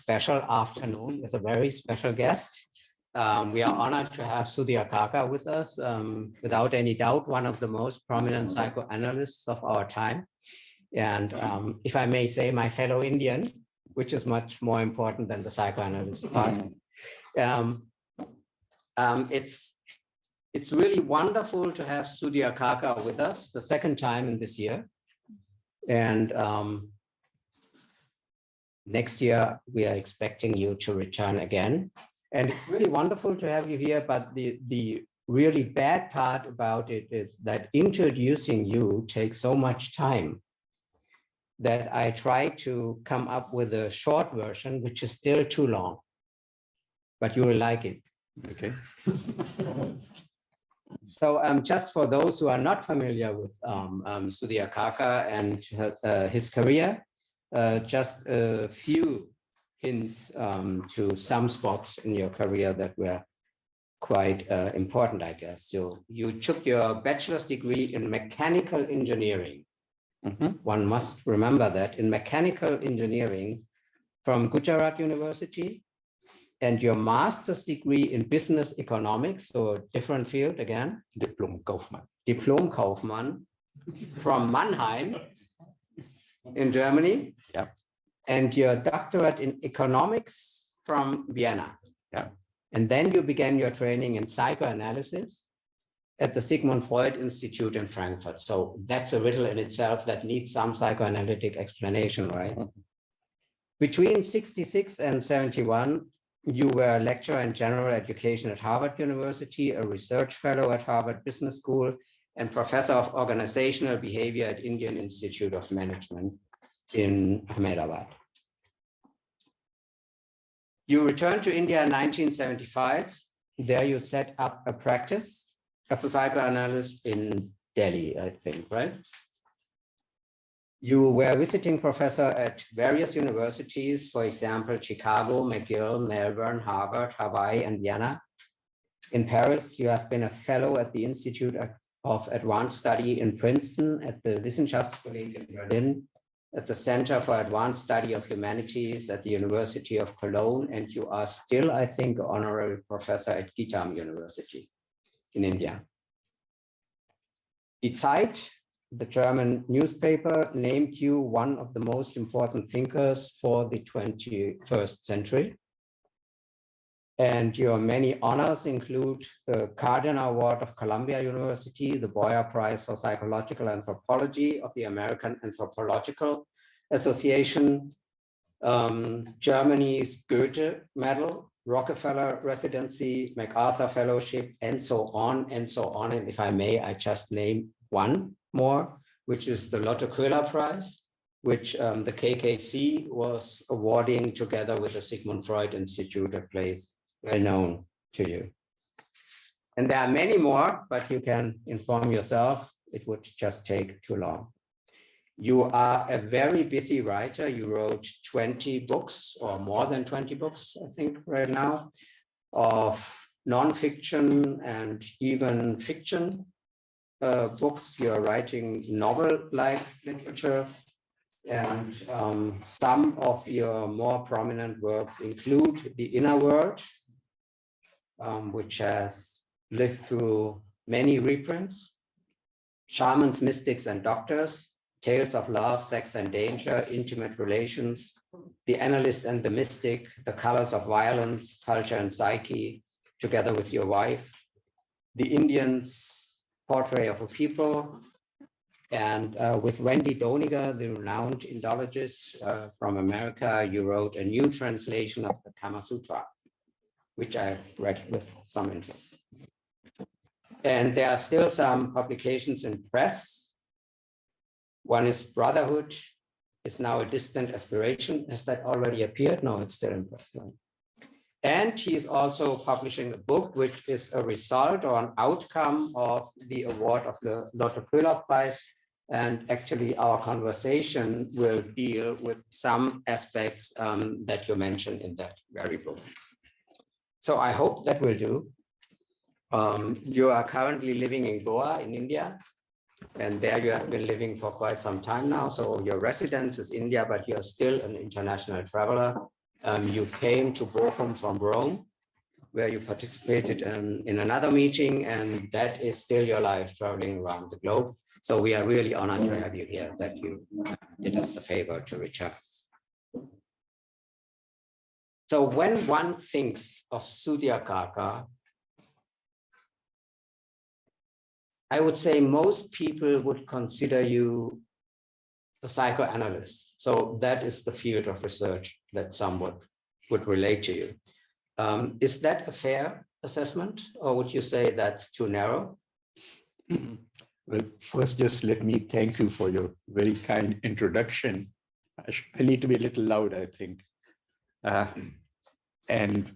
special afternoon with a very special guest. We are honored to have Sudhir Kakar with us, without any doubt, one of the most prominent psychoanalysts of our time. And if I may say, my fellow Indian, which is much more important than the psychoanalyst part. It's really wonderful to have Sudhir Kakar with us the second time in this year. And next year, we are expecting you to return again. And it's really wonderful to have you here, but the really bad part about it is that introducing you takes so much time that I try to come up with a short version, which is still too long, but you will like it. Okay. So just for those who are not familiar with Sudhir Kakar and his career, just a few hints to some spots in your career that were quite important, I guess. So you took your bachelor's degree in mechanical engineering. One must remember that, in mechanical engineering from Gujarat University, and your master's degree in business economics, so a different field again. Diplom-Kaufmann from Mannheim in Germany. Yep. And your doctorate in economics from Vienna. Yep. And then you began your training in psychoanalysis at the Sigmund Freud Institute in Frankfurt. So that's a riddle in itself that needs some psychoanalytic explanation, right? Between 66 and 71, you were a lecturer in general education at Harvard University, a research fellow at Harvard Business School, and professor of organizational behavior at Indian Institute of Management in Ahmedabad. You returned to India in 1975. There you set up a practice as a psychoanalyst in Delhi, I think, right? You were a visiting professor at various universities, for example, Chicago, McGill, Melbourne, Harvard, Hawaii, and Vienna. In Paris, you have been a fellow at the Institute of Advanced Study in Princeton, at the Wissenschaftskolleg in Berlin, at the Center for Advanced Study of Humanities at the University of Cologne, and you are still, I think, honorary professor at Gitam University in India. Die Zeit, the German newspaper, named you one of the most important thinkers for the 21st century. And your many honors include the Cardinal Award of Columbia University, the Boyer Prize for Psychological Anthropology of the American Anthropological Association, Germany's Goethe Medal, Rockefeller Residency, MacArthur Fellowship, and so on and so on. And if I may, I just name one more, which is the Lotte Köhler Prize, which the KKC was awarding together with the Sigmund Freud Institute, a place well known to you. And there are many more, but you can inform yourself. It would just take too long. You are a very busy writer. You wrote 20 books, or more than 20 books, I think, right now, of nonfiction and even fiction books. You're writing novel-like literature, and some of your more prominent works include The Inner World, which has lived through many reprints, Shamans, Mystics, and Doctors, Tales of Love, Sex and Danger, Intimate Relations, The Analyst and the Mystic, The Colors of Violence, Culture and Psyche, together with your wife, The Indians, Portrait of a People, and with Wendy Doniger, the renowned Indologist from America, you wrote a new translation of the Kama Sutra, which I read with some interest. And there are still some publications in press. One is Brotherhood is Now a Distant Aspiration. Has that already appeared? No, it's still in press. And he is also publishing a book, which is a result or an outcome of the award of the Lotte Köhler Prize. And actually, our conversation will deal with some aspects that you mentioned in that very book. So I hope that will do. You are currently living in Goa in India, and there you have been living for quite some time now. So your residence is India, but you're still an international traveler. You came to Bochum from Rome, where you participated in another meeting, and that is still your life, traveling around the globe. So we are really honored to have you here, that you did us the favor to return. So when one thinks of Sudhir Kakar, I would say most people would consider you a psychoanalyst. So that is the field of research that somewhat would relate to you. Is that a fair assessment, or would you say that's too narrow? Well, first, just let me thank you for your very kind introduction. I need to be a little loud, I think. And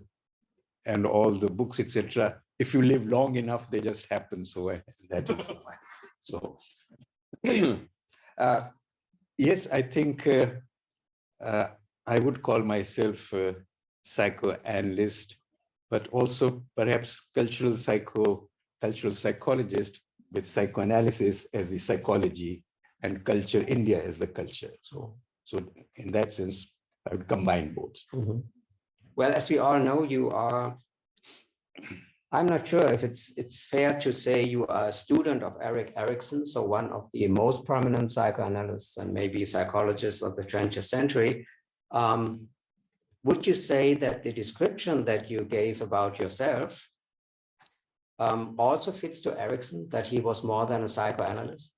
all the books, etc. If you live long enough, they just happen. So that is fine. So yes, I think I would call myself a psychoanalyst, but also perhaps cultural psychologist with psychoanalysis as the psychology and culture India as the culture. So in that sense, I would combine both. Mm-hmm. Well, as we all know, you are, I'm not sure if it's fair to say you are a student of Erik Erikson, so one of the most prominent psychoanalysts and maybe psychologists of the 20th century. Would you say that the description that you gave about yourself also fits to Erikson, that he was more than a psychoanalyst?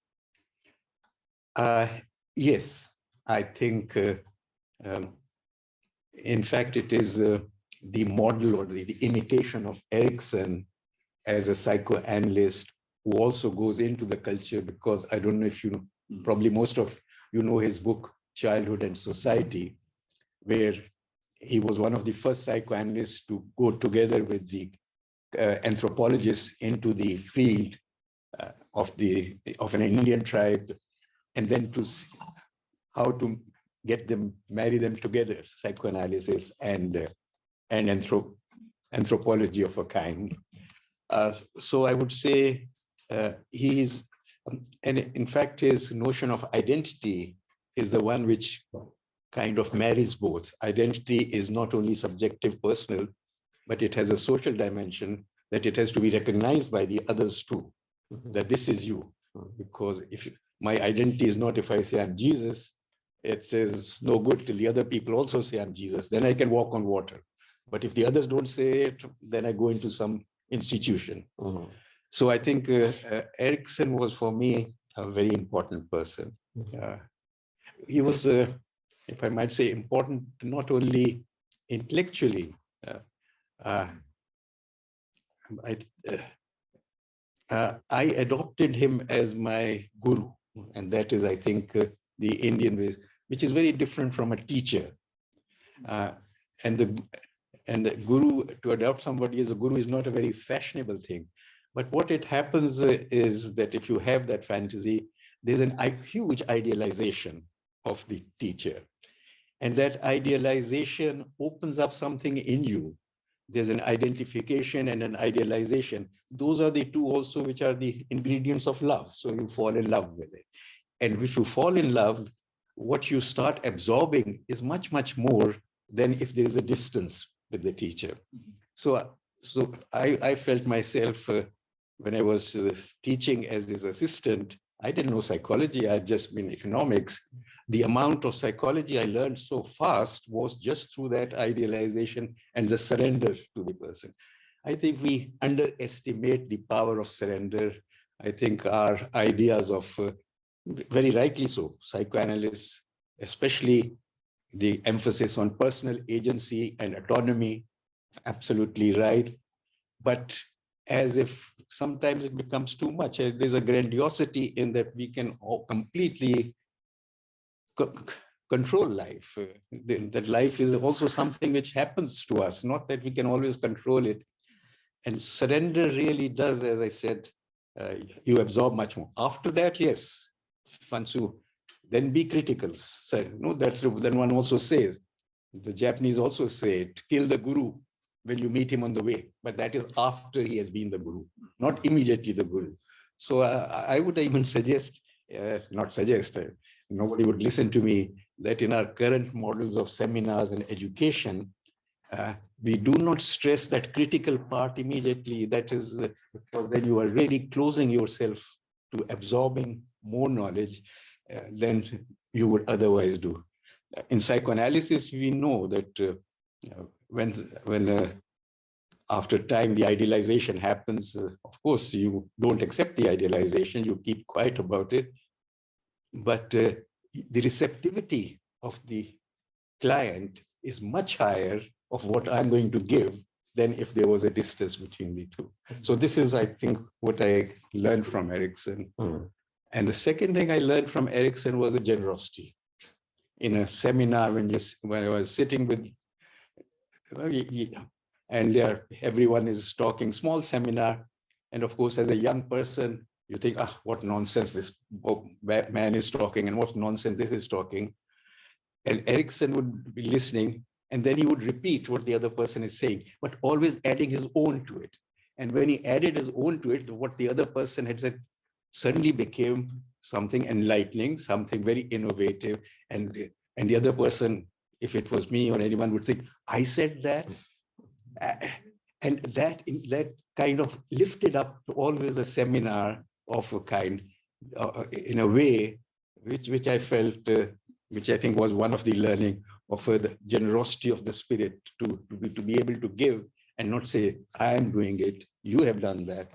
Yes, I think, in fact, it is the model or the imitation of Erikson as a psychoanalyst who also goes into the culture, because I don't know if you know, probably most of you know his book, Childhood and Society, where he was one of the first psychoanalysts to go together with the anthropologists into the field of an Indian tribe, and then to see how to get them, marry them together, psychoanalysis and anthropology of a kind. So I would say he is, and in fact, his notion of identity is the one which kind of marries both. Identity is not only subjective, personal, but it has a social dimension, that it has to be recognized by the others too, that this is you. Because if my identity is not, if I say I'm Jesus, it says no good till the other people also say I'm Jesus, then I can walk on water. But if the others don't say it, then I go into some institution. Mm-hmm. So I think Erikson was for me a very important person. Mm-hmm. He was, if I might say, important not only intellectually. I adopted him as my guru, and that is, I think, the Indian way, which is very different from a teacher. And the guru, to adopt somebody as a guru is not a very fashionable thing. But what it happens is that if you have that fantasy, there's a huge idealization of the teacher. And that idealization opens up something in you. There's an identification and an idealization. Those are the two also which are the ingredients of love. So you fall in love with it. And if you fall in love, what you start absorbing is much, much more than if there is a distance with the teacher. So I felt myself, when I was teaching as his assistant, I didn't know psychology, I had just been economics. The amount of psychology I learned so fast was just through that idealization and the surrender to the person. I think we underestimate the power of surrender. I think our ideas of, very rightly so, psychoanalysts, especially the emphasis on personal agency and autonomy, absolutely right. But as if sometimes it becomes too much. There's a grandiosity in that we can completely control life. That life is also something which happens to us, not that we can always control it. And surrender really does, as I said, you absorb much more. After that, yes, once you then be critical. So, then one also says, the Japanese also say it, kill the guru when you meet him on the way, but that is after he has been the guru, not immediately the guru. So I would even suggest, nobody would listen to me, that in our current models of seminars and education, we do not stress that critical part immediately. That is when you are really closing yourself to absorbing more knowledge than you would otherwise do. In psychoanalysis, we know that when after time the idealization happens, of course, you don't accept the idealization, you keep quiet about it. But the receptivity of the client is much higher of what I'm going to give than if there was a distance between the two. So this is, I think, what I learned from Erikson. And the second thing I learned from Erikson was the generosity. In a seminar, when I was sitting with, and there everyone is talking, small seminar, and of course, as a young person, you think, ah, what nonsense this man is talking, and what nonsense this is talking. And Erikson would be listening, and then he would repeat what the other person is saying, but always adding his own to it. And when he added his own to it, what the other person had said suddenly became something enlightening, something very innovative. And the other person, if it was me or anyone, would think, I said that. And that kind of lifted up always a seminar of a kind, in a way, which I felt, which I think was one of the learning of the generosity of the spirit to be able to give and not say, I am doing it, you have done that.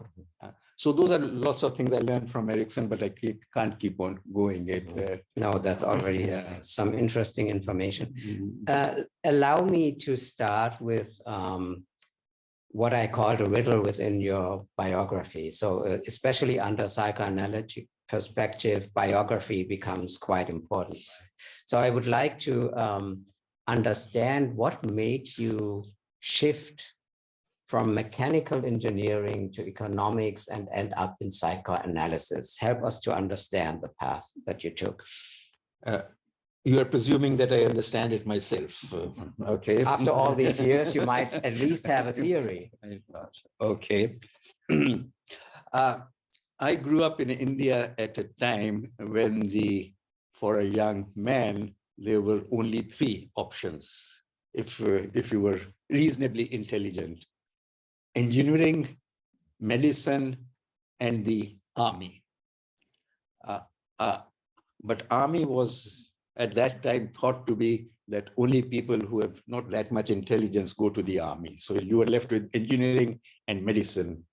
So those are lots of things I learned from Erikson, but I can't keep on going it. No, that's already some interesting information. Allow me to start with what I call the riddle within your biography. So especially under psychoanalytic perspective, biography becomes quite important. So I would like to understand what made you shift from mechanical engineering to economics and end up in psychoanalysis. Help us to understand the path that you took. You are presuming that I understand it myself. Okay. After all these years, you might at least have a theory. Okay. I grew up in India at a time when for a young man, there were only 3 options if you were reasonably intelligent: engineering, medicine, and the army. But army was at that time thought to be that only people who have not that much intelligence go to the army. So you were left with engineering and medicine.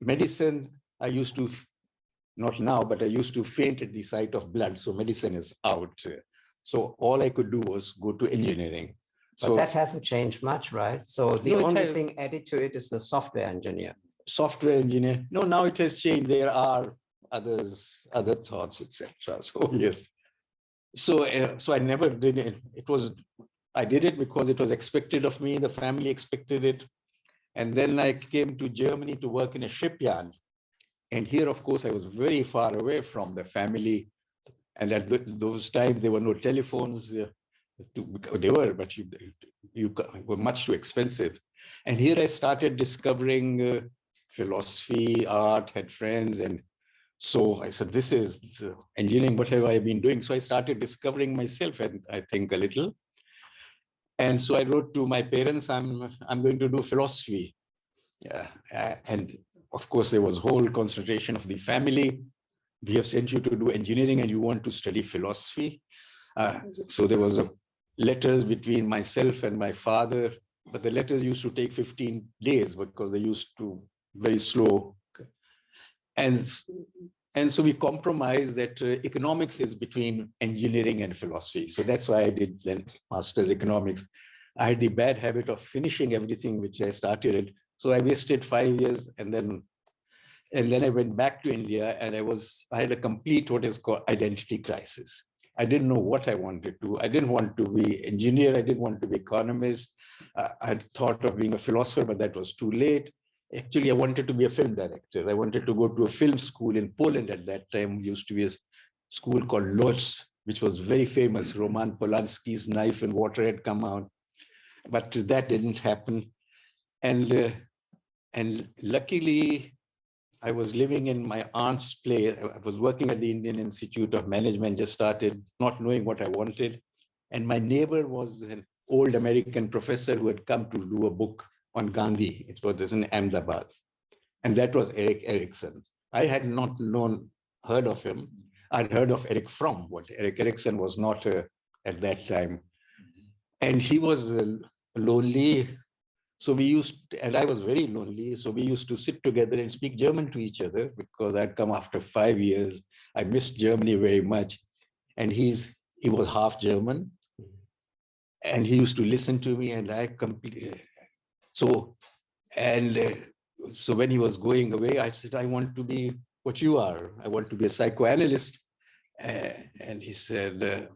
Medicine, I used to, not now, but I used to faint at the sight of blood. So medicine is out. So all I could do was go to engineering. But that hasn't changed much, right? So the only thing added to it is the software engineer. Software engineer. No, now it has changed. There are other thoughts, etc. So yes. So I never did it. I did it because it was expected of me. The family expected it. And then I came to Germany to work in a shipyard. And here, of course, I was very far away from the family. And at those times, there were no telephones. They were, but you were much too expensive. And here I started discovering philosophy, art, had friends. And so I said, this is engineering, what have I been doing? So I started discovering myself, and I think a little. And so I wrote to my parents, I'm going to do philosophy. Yeah. And of course, there was whole concentration of the family. We have sent you to do engineering and you want to study philosophy. So there was letters between myself and my father, but the letters used to take 15 days because they used to very slow. And so we compromised that economics is between engineering and philosophy. So that's why I did then master's economics. I had the bad habit of finishing everything which I started. So I wasted 5 years, and then I went back to India, and I had a complete what is called identity crisis. I didn't know what I wanted to. I didn't want to be engineer. I didn't want to be economist. I had thought of being a philosopher, but that was too late. Actually, I wanted to be a film director. I wanted to go to a film school in Poland at that time. Used to be a school called Lodz, which was very famous. Roman Polanski's Knife and Water had come out, but that didn't happen. And luckily, I was living in my aunt's place. I was working at the Indian Institute of Management, just started not knowing what I wanted. And my neighbor was an old American professor who had come to do a book on Gandhi. It was in Ahmedabad. And that was Erik Erikson. I had not heard of him. I'd heard of Erik Fromm, but Erik Erikson was not at that time. And he was lonely. So we and I was very lonely. So we used to sit together and speak German to each other because I'd come after 5 years. I missed Germany very much. And he was half German. And he used to listen to me and I completely, so when he was going away, I said, I want to be what you are. I want to be a psychoanalyst. And he said,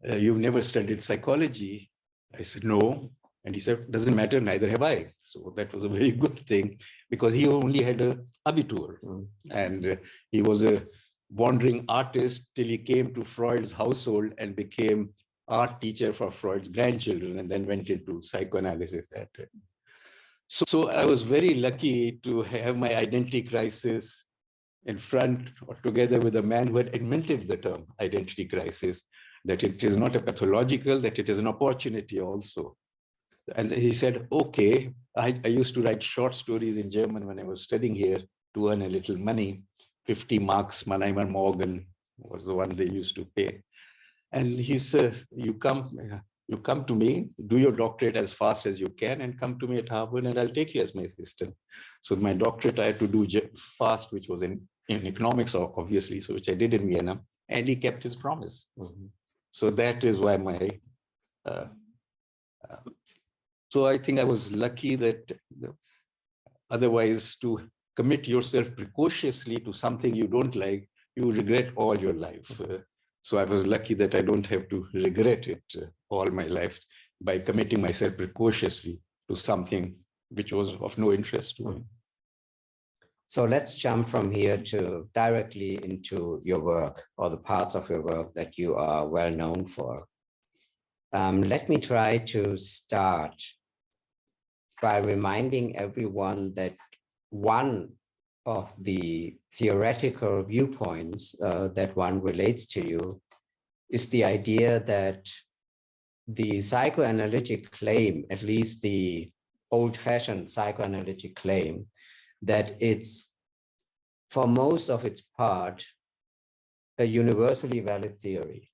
you've never studied psychology. I said, no. And he said, doesn't matter, neither have I. So that was a very good thing because he only had an Abitur. And he was a wandering artist till he came to Freud's household and became art teacher for Freud's grandchildren and then went into psychoanalysis. So I was very lucky to have my identity crisis in front or together with a man who had invented the term identity crisis, that it is not a pathological, that it is an opportunity also. And he said, okay, I used to write short stories in German when I was studying here to earn a little money. 50 marks, Mannheimer Morgen was the one they used to pay. And he said, you come to me, do your doctorate as fast as you can and come to me at Harvard and I'll take you as my assistant. So my doctorate I had to do fast, which was in economics, obviously, so which I did in Vienna, and he kept his promise. So that is why so I think I was lucky that otherwise to commit yourself precociously to something you don't like, you regret all your life. So I was lucky that I don't have to regret it all my life by committing myself precociously to something which was of no interest to me. So let's jump from here to directly into your work or the parts of your work that you are well known for. Let me try to start by reminding everyone that one of the theoretical viewpoints that one relates to you is the idea that the psychoanalytic claim, at least the old-fashioned psychoanalytic claim, that it's, for most of its part, a universally valid theory,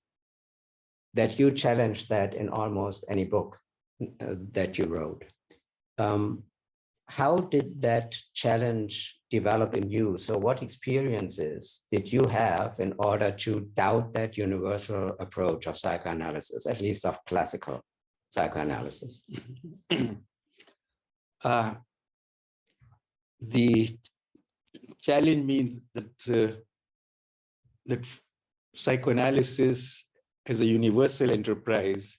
that you challenge that in almost any book that you wrote. How did that challenge develop in you? So what experiences did you have in order to doubt that universal approach of psychoanalysis, at least of classical psychoanalysis? The challenge means that, that psychoanalysis as a universal enterprise,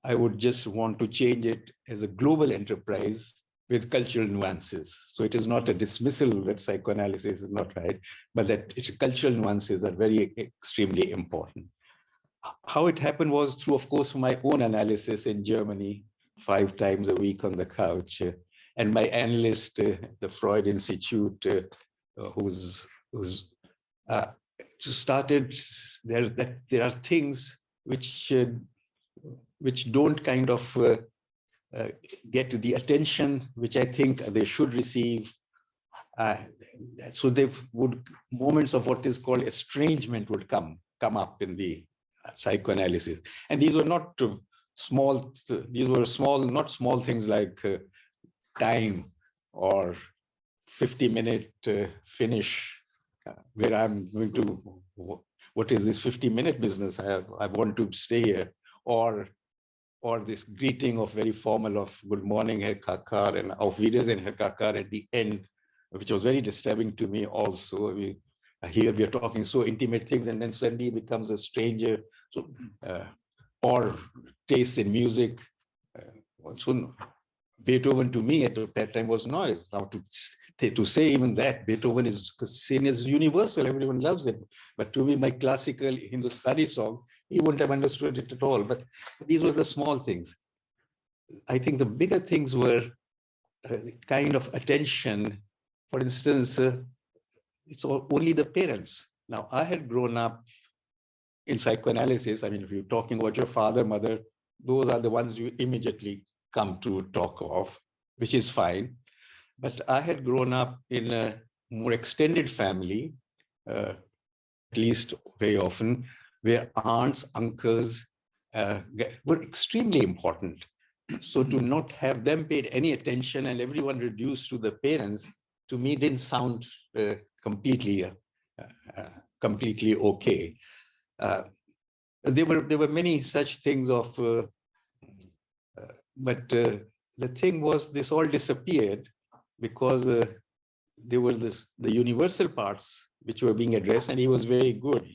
I would just want to change it as a global enterprise with cultural nuances. So it is not a dismissal that psychoanalysis is not right, but that its cultural nuances are very extremely important. How it happened was through, of course, my own analysis in Germany, 5 times a week on the couch, and my analyst, the Freud Institute, who's started there are things which don't kind of get the attention which I think they should receive. So moments of what is called estrangement would come up in the psychoanalysis. And these were not small, these were not small things like time or 50-minute finish, where I'm going to, what is this 50-minute business? I want to stay here. Or this greeting of very formal of good morning, Herr Kakar, and Auf Wiedersehen, Herr Kakar at the end, which was very disturbing to me also. Here we are talking so intimate things, and then suddenly he becomes a stranger. So, or tastes in music. So Beethoven to me at that time was noise. Now to say even that, Beethoven is seen as universal, everyone loves it. But to me, my classical Hindustani song, he wouldn't have understood it at all. But these were the small things. I think the bigger things were kind of attention for instance, it's only the parents. Now, I had grown up in psychoanalysis. I mean, if you're talking about your father, mother, those are the ones you immediately come to talk of, which is fine. But I had grown up in a more extended family, at least very often, where aunts, uncles were extremely important. So to not have them paid any attention and everyone reduced to the parents, to me didn't sound completely okay. There were many such things of, but the thing was, this all disappeared because there were the universal parts which were being addressed, and he was very good,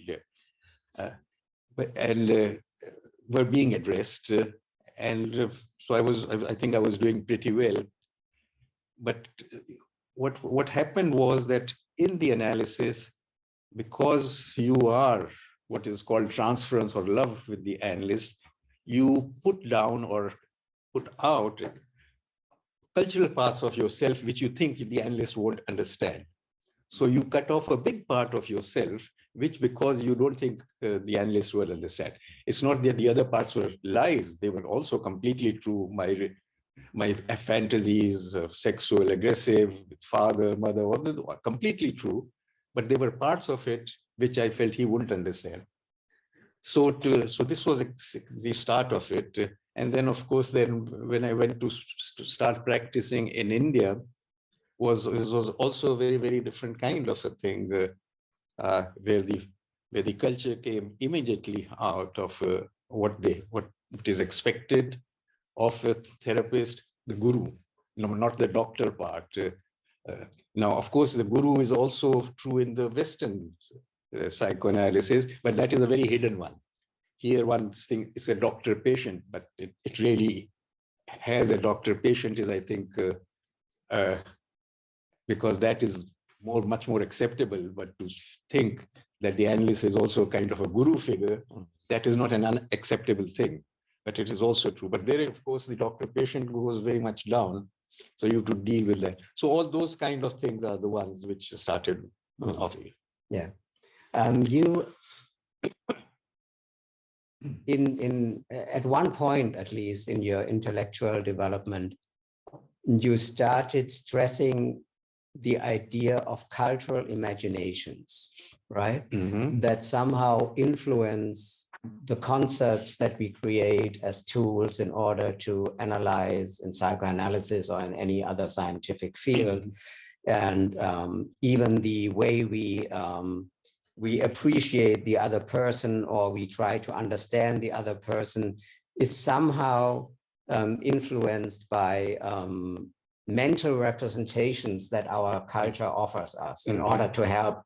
and were being addressed, and so I think I was doing pretty well. But what happened was that in the analysis, because you are what is called transference or love with the analyst, you put down or put out cultural parts of yourself which you think the analyst won't understand. So you cut off a big part of yourself, which because you don't think the analyst will understand. It's not that the other parts were lies. They were also completely true. My fantasies of sexual, aggressive, father, mother, all are completely true. But there were parts of it which I felt he wouldn't understand. So this was the start of it. And then, of course, then when I went to start practicing in India, was also a very, very different kind of a thing, where the culture came immediately out of what is expected of a therapist, the guru, not the doctor part. Now, of course, the guru is also true in the Western psychoanalysis, but that is a very hidden one. Here, one thing is a doctor-patient, but it really has a doctor-patient is, I think, because that is much more acceptable. But to think that the analyst is also kind of a guru figure, that is not an unacceptable thing. But it is also true. But there, of course, the doctor-patient goes very much down. So you have to deal with that. So all those kind of things are the ones which started off. Yeah. You at one point, at least in your intellectual development, you started stressing the idea of cultural imaginations, right? Mm-hmm. That somehow influence the concepts that we create as tools in order to analyze in psychoanalysis or in any other scientific field. Mm-hmm. And even the way we appreciate the other person, or we try to understand the other person, is somehow influenced by mental representations that our culture offers us in order to help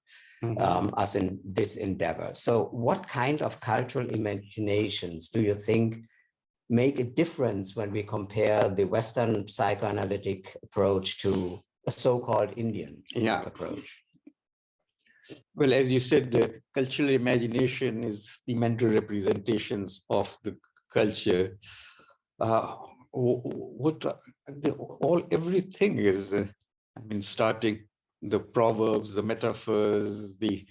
us in this endeavor. So what kind of cultural imaginations do you think make a difference when we compare the Western psychoanalytic approach to a so-called Indian approach? Well, as you said, the cultural imagination is the mental representations of the culture. Everything is, starting the proverbs, the metaphors, the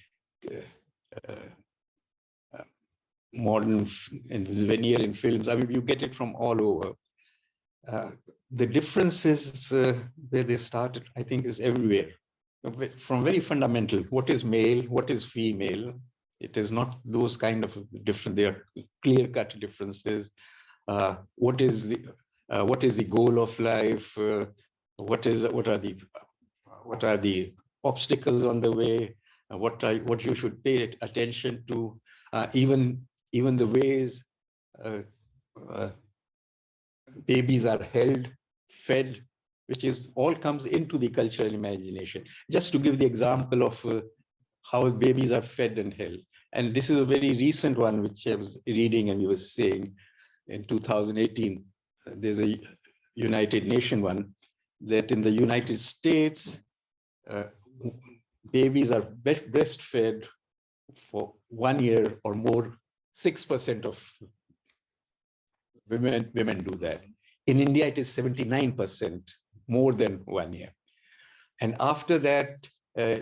modern and linear in films. You get it from all over. The differences where they started, I think, is everywhere. From very fundamental, what is male, what is female? It is not those kind of different. They are clear-cut differences. What is the goal of life? What are the obstacles on the way? What you should pay attention to? Even the ways babies are held, fed, which is all comes into the cultural imagination. Just to give the example of how babies are fed and held. And this is a very recent one, which I was reading, and he was saying in 2018, there's a United Nations one, that in the United States, babies are breastfed for 1 year or more. 6% of women do that. In India, it is 79%, more than 1 year. And after that,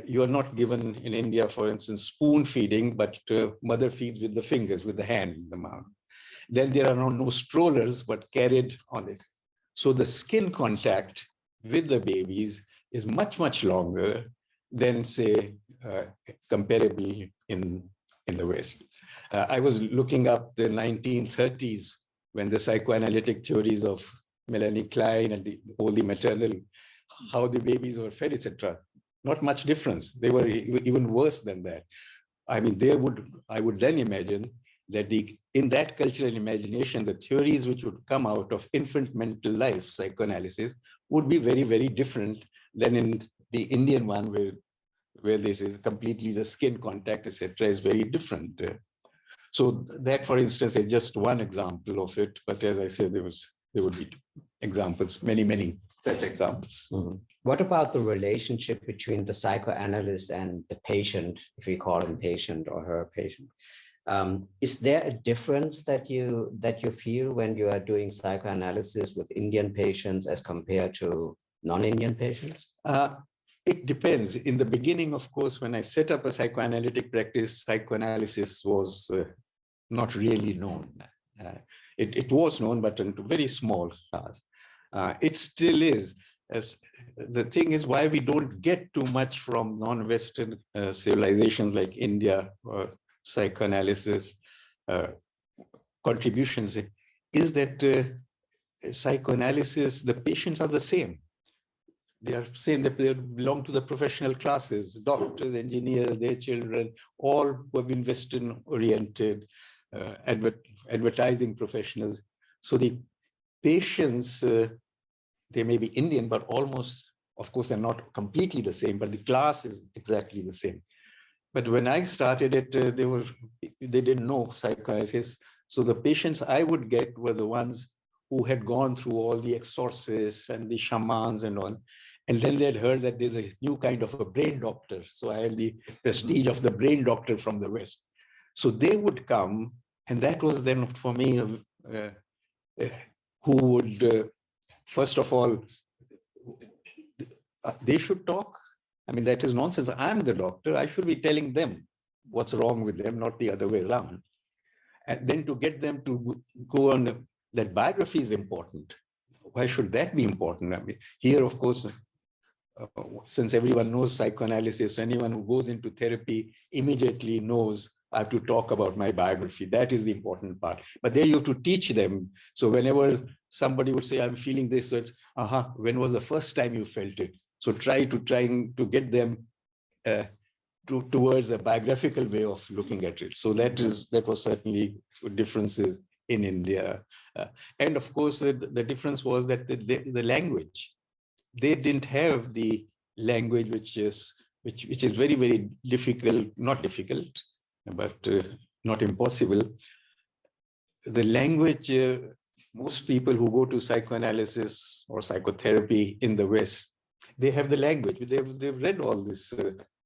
you are not given in India, for instance, spoon feeding, but mother feeds with the fingers, with the hand in the mouth. Then there are no strollers, but carried on it. So the skin contact with the babies is much, much longer than, say, comparably in the West. I was looking up the 1930s when the psychoanalytic theories of Melanie Klein and all the maternal, how the babies were fed, etc. Not much difference. They were even worse than that. I mean, I would then imagine that in that cultural imagination, the theories which would come out of infant mental life psychoanalysis would be very, very different than in the Indian one, where this is completely the skin contact, etc., is very different. So that, for instance, is just one example of it. But as I said, there would be examples, many, many such examples. Mm-hmm. What about the relationship between the psychoanalyst and the patient, if we call him patient or her patient? Is there a difference that you feel when you are doing psychoanalysis with Indian patients as compared to non-Indian patients? It depends. In the beginning, of course, when I set up a psychoanalytic practice, psychoanalysis was not really known. It was known, but in very small class. It still is. As the thing is, why we don't get too much from non-Western civilizations like India or psychoanalysis contributions is that psychoanalysis, the patients are the same. They are saying that they belong to the professional classes, doctors, engineers, their children, all who have been Western oriented, advertising professionals. So the patients, they may be Indian, but almost, of course, they're not completely the same, but the class is exactly the same. But when I started it, they didn't know psychoanalysis. So the patients I would get were the ones who had gone through all the exorcists and the shamans and all. And then they'd heard that there's a new kind of a brain doctor. So I had the prestige of the brain doctor from the West. So they would come, and that was then for me, who would, first of all, they should talk. I mean, that is nonsense. I'm the doctor. I should be telling them what's wrong with them, not the other way around. And then to get them to go on, that biography is important. Why should that be important? I mean, here, of course, since everyone knows psychoanalysis, anyone who goes into therapy immediately knows I have to talk about my biography. That is the important part. But there you have to teach them. So whenever somebody would say, I'm feeling this, so it's, when was the first time you felt it? So trying to get them towards a biographical way of looking at it. So that was certainly differences in India. And of course, the difference was that the language. They didn't have the language which is very, very difficult, not difficult, but not impossible. The language, most people who go to psychoanalysis or psychotherapy in the West, they have the language. They've read all this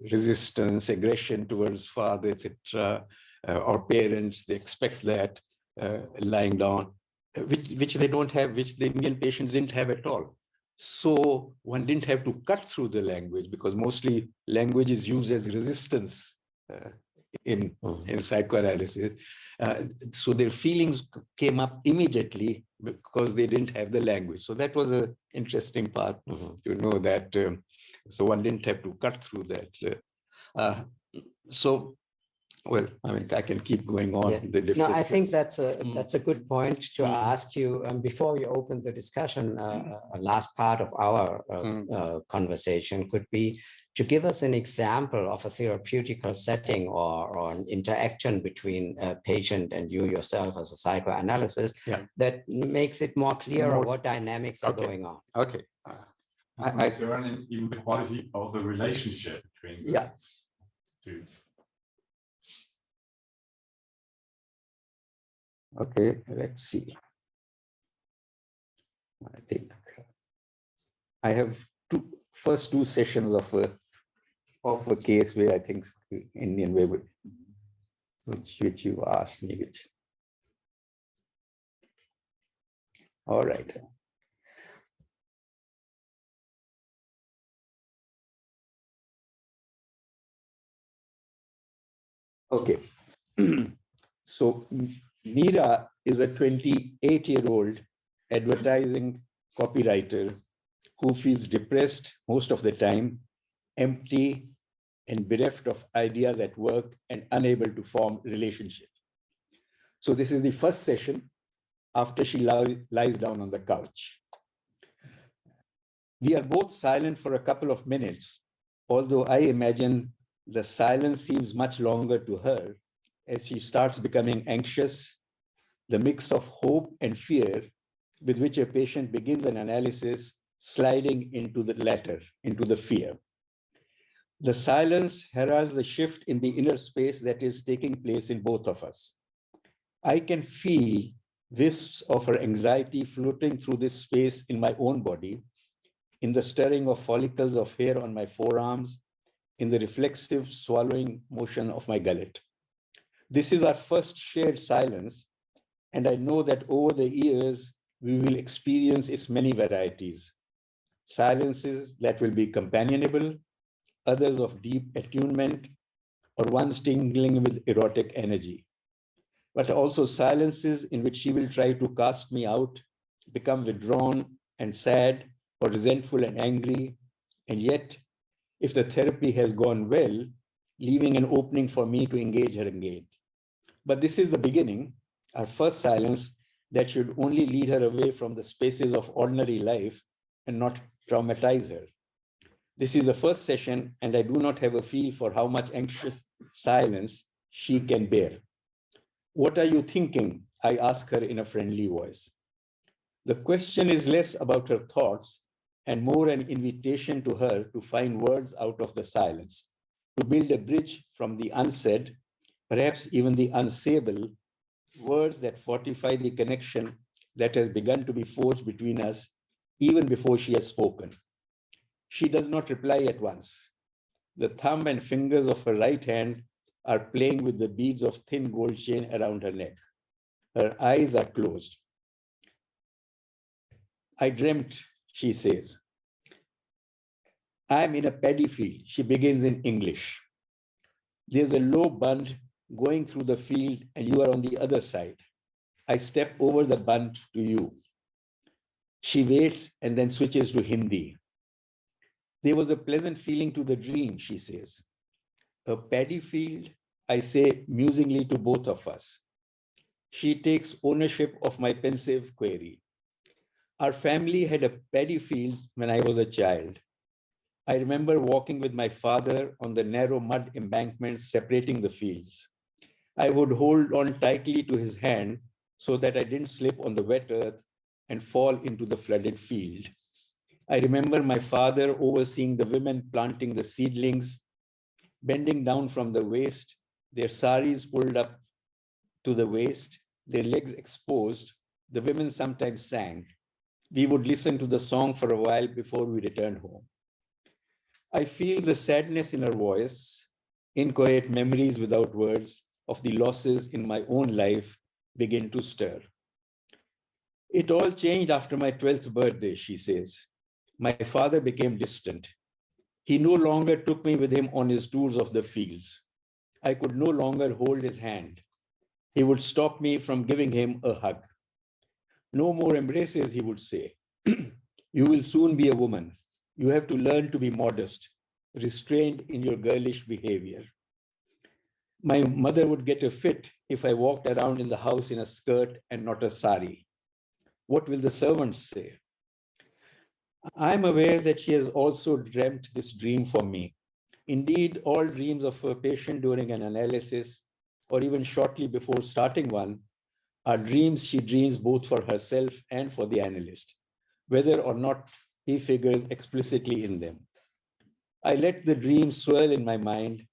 resistance, aggression towards father, etc., or parents. They expect that lying down, which they don't have, which the Indian patients didn't have at all. So one didn't have to cut through the language, because mostly language is used as resistance in psychoanalysis. So their feelings came up immediately because they didn't have the language. So that was an interesting part to know that. So one didn't have to cut through that. Well, I mean, I can keep going on. Yeah. No, I think that's a good point to ask you before we open the discussion. A last part of our conversation could be to give us an example of a therapeutical setting or an interaction between a patient and you yourself as a psychoanalyst that makes it more clear what dynamics are going on. Okay. Concerning even the quality of the relationship between the two. Okay, let's see. I think I have first two sessions of a case where I think Indian way, which you asked me, all right. Okay. So Meera is a 28-year-old advertising copywriter who feels depressed most of the time, empty and bereft of ideas at work and unable to form relationships. So this is the first session after she lies down on the couch. We are both silent for a couple of minutes, although I imagine the silence seems much longer to her as she starts becoming anxious, the mix of hope and fear with which a patient begins an analysis sliding into the latter, into the fear. The silence heralds the shift in the inner space that is taking place in both of us. I can feel wisps of her anxiety floating through this space in my own body, in the stirring of follicles of hair on my forearms, in the reflexive swallowing motion of my gullet. This is our first shared silence, and I know that over the years, we will experience its many varieties. Silences that will be companionable, others of deep attunement, or ones tingling with erotic energy. But also silences in which she will try to cast me out, become withdrawn and sad, or resentful and angry, and yet, if the therapy has gone well, leaving an opening for me to engage her again. But this is the beginning, our first silence that should only lead her away from the spaces of ordinary life and not traumatize her. This is the first session, and I do not have a feel for how much anxious silence she can bear. What are you thinking? I ask her in a friendly voice. The question is less about her thoughts and more an invitation to her to find words out of the silence, to build a bridge from the unsaid, perhaps even the unsayable, words that fortify the connection that has begun to be forged between us even before she has spoken. She does not reply at once. The thumb and fingers of her right hand are playing with the beads of thin gold chain around her neck. Her eyes are closed. I dreamt, she says. I'm in a paddy field, she begins in English. There's a low bund going through the field and you are on the other side. I step over the bund to you. She waits and then switches to Hindi. There was a pleasant feeling to the dream, she says. A paddy field, I say musingly to both of us. She takes ownership of my pensive query. Our family had a paddy fields when I was a child. I remember walking with my father on the narrow mud embankments separating the fields. I would hold on tightly to his hand so that I didn't slip on the wet earth and fall into the flooded field. I remember my father overseeing the women planting the seedlings, bending down from the waist, their saris pulled up to the waist, their legs exposed. The women sometimes sang. We would listen to the song for a while before we returned home. I feel the sadness in her voice, inchoate memories without words of the losses in my own life begin to stir. It all changed after my 12th birthday, she says. My father became distant. He no longer took me with him on his tours of the fields. I could no longer hold his hand. He would stop me from giving him a hug. No more embraces, he would say. You will soon be a woman. You have to learn to be modest, restrained in your girlish behavior. My mother would get a fit if I walked around in the house in a skirt and not a sari. What will the servants say? I'm aware that she has also dreamt this dream for me. Indeed, all dreams of a patient during an analysis, or even shortly before starting one, are dreams she dreams both for herself and for the analyst, whether or not he figures explicitly in them. I let the dream swirl in my mind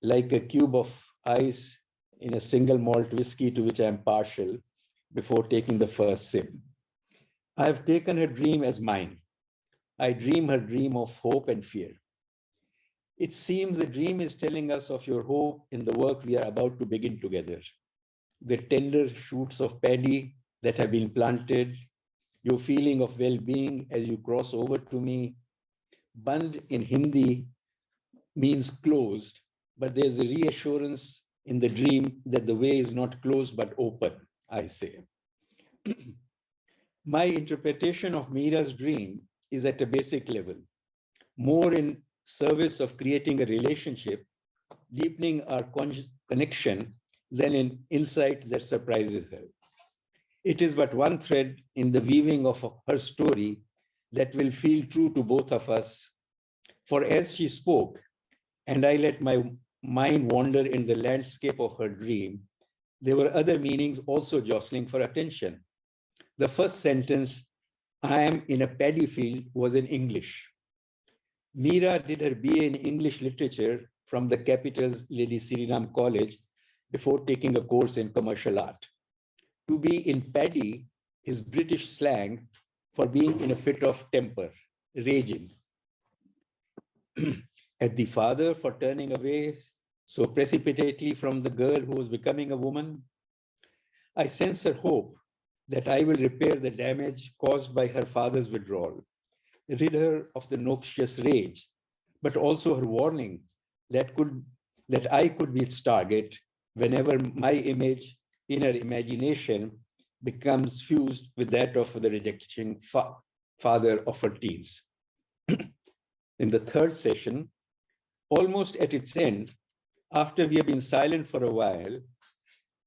like a cube of ice in a single malt whiskey to which I am partial before taking the first sip. I have taken her dream as mine. I dream her dream of hope and fear. It seems the dream is telling us of your hope in the work we are about to begin together. The tender shoots of paddy that have been planted, your feeling of well-being as you cross over to me. Band in Hindi means closed, but there's a reassurance in the dream that the way is not closed but open, I say. My interpretation of Mira's dream is at a basic level, more in service of creating a relationship, deepening our connection than in insight that surprises her. It is but one thread in the weaving of her story that will feel true to both of us. For as she spoke, and I let my mind wander in the landscape of her dream, there were other meanings also jostling for attention. The first sentence, I am in a paddy field, was in English. Mira did her BA in English literature from the capital's Lady Sirinam College before taking a course in commercial art. To be in paddy is British slang for being in a fit of temper, raging. At the father for turning away so precipitately from the girl who was becoming a woman? I sense her hope that I will repair the damage caused by her father's withdrawal, rid her of the noxious rage, but also her warning that I could be its target whenever my image in her imagination becomes fused with that of the rejecting father of her teens. In the third session, almost at its end, after we have been silent for a while,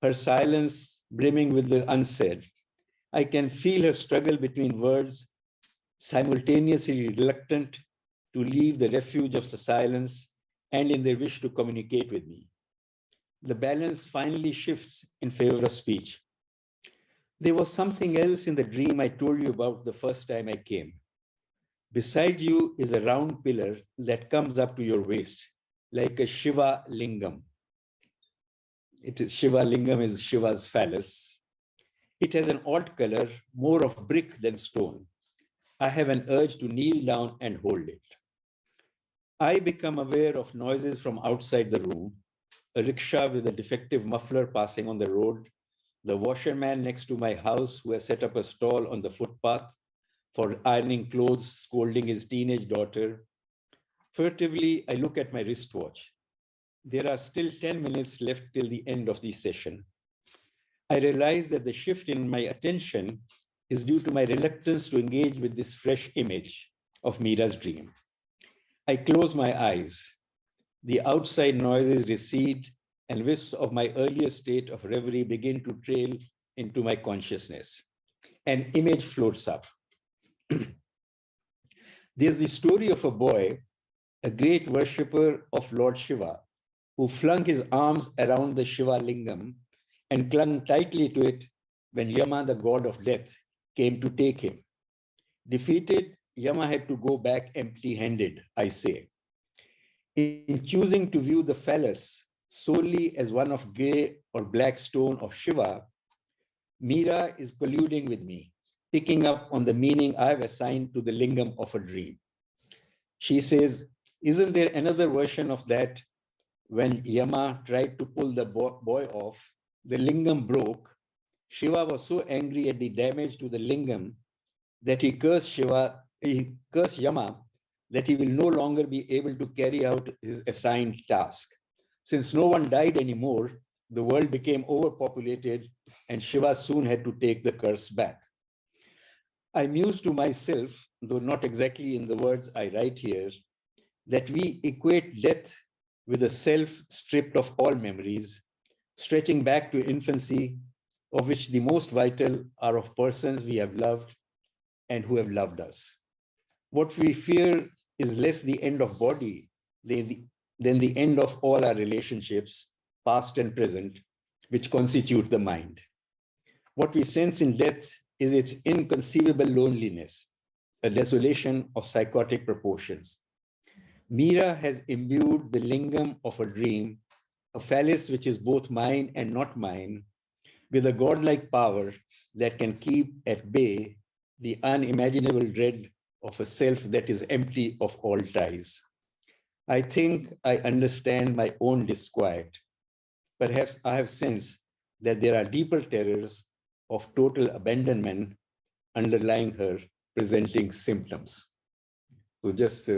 her silence brimming with the unsaid, I can feel her struggle between words, simultaneously reluctant to leave the refuge of the silence and in their wish to communicate with me. The balance finally shifts in favor of speech. There was something else in the dream I told you about the first time I came. Beside you is a round pillar that comes up to your waist, like a Shiva Lingam. Shiva Lingam is Shiva's phallus. It has an odd color, more of brick than stone. I have an urge to kneel down and hold it. I become aware of noises from outside the room, a rickshaw with a defective muffler passing on the road, the washerman next to my house who has set up a stall on the footpath for ironing clothes, scolding his teenage daughter. Furtively, I look at my wristwatch. There are still 10 minutes left till the end of the session. I realize that the shift in my attention is due to my reluctance to engage with this fresh image of Mira's dream. I close my eyes. The outside noises recede and wisps of my earlier state of reverie begin to trail into my consciousness. An image floats up. There's the story of a boy, a great worshipper of Lord Shiva, who flung his arms around the Shiva Lingam and clung tightly to it when Yama, the god of death, came to take him. Defeated, Yama had to go back empty-handed, I say. In choosing to view the phallus solely as one of gray or black stone of Shiva, Mira is colluding with me, picking up on the meaning I've assigned to the lingam of a dream. She says, isn't there another version of that? When Yama tried to pull the boy off, the lingam broke. Shiva was so angry at the damage to the lingam that he cursed Yama that he will no longer be able to carry out his assigned task. Since no one died anymore, the world became overpopulated and Shiva soon had to take the curse back. I muse to myself, though not exactly in the words I write here, that we equate death with a self stripped of all memories, stretching back to infancy, of which the most vital are of persons we have loved and who have loved us. What we fear is less the end of body than the end of all our relationships, past and present, which constitute the mind. What we sense in death is its inconceivable loneliness, a desolation of psychotic proportions. Mira has imbued the lingam of a dream, a phallus which is both mine and not mine, with a godlike power that can keep at bay the unimaginable dread of a self that is empty of all ties. I think I understand my own disquiet. Perhaps I have sensed that there are deeper terrors of total abandonment underlying her presenting symptoms. So just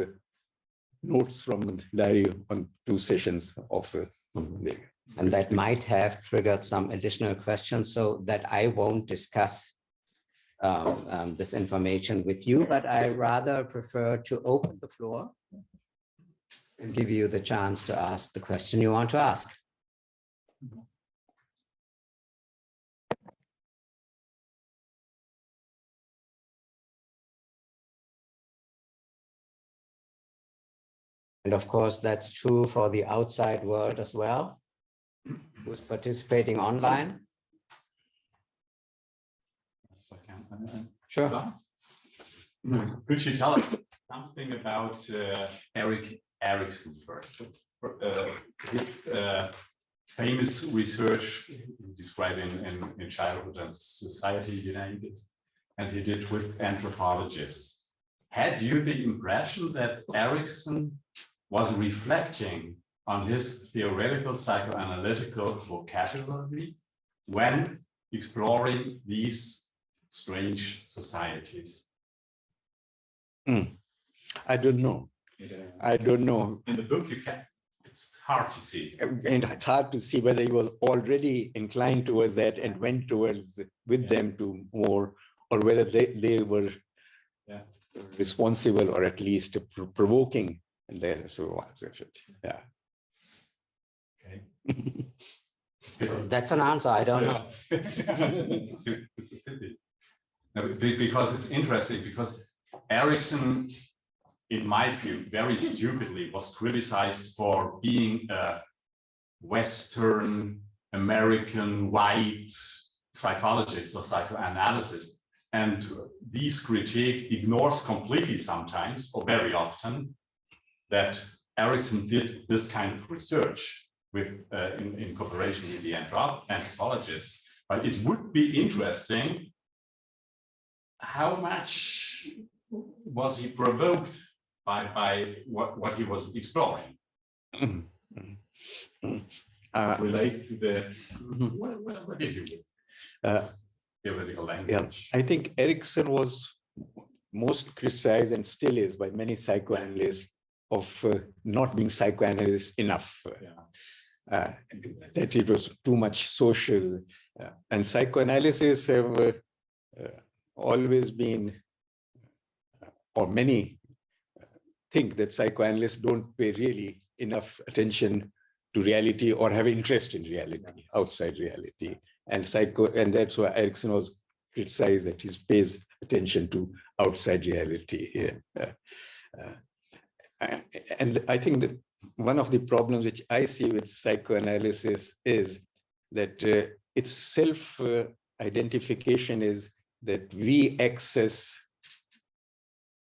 notes from the diary on 2 sessions of there. And that might have triggered some additional questions, so that I won't discuss this information with you, but I rather prefer to open the floor and give you the chance to ask the question you want to ask. And of course, that's true for the outside world as well, who's participating online. Sure. Could you tell us something about Erik Erikson first? His famous research describing in childhood and society, you named it, and he did with anthropologists. Had you the impression that Erikson was reflecting on his theoretical psychoanalytical vocabulary when exploring these strange societies? I don't know. I don't know. In the book, you can. It's hard to see. And it's hard to see whether he was already inclined towards that and went towards with them to more, or whether they were responsible or at least provoking. And there, so yeah. Okay. That's an answer. I don't know. Because it's interesting, because Erikson, in my view, very stupidly was criticized for being a Western American white psychologist or psychoanalyst. And this critique ignores completely sometimes, or very often, that Erikson did this kind of research with in cooperation with the anthropologists. But it would be interesting, how much was he provoked by what he was exploring? Relate to the what did you theoretical language? Yeah, I think Erikson was most criticized, and still is, by many psychoanalysts, of not being psychoanalyst enough. That it was too much social, and psychoanalysis have always been, or many think that psychoanalysts don't pay really enough attention to reality or have interest in reality, outside reality. And that's why Erikson was criticized, that he pays attention to outside reality here. And I think that one of the problems which I see with psychoanalysis is that its self-identification is that we access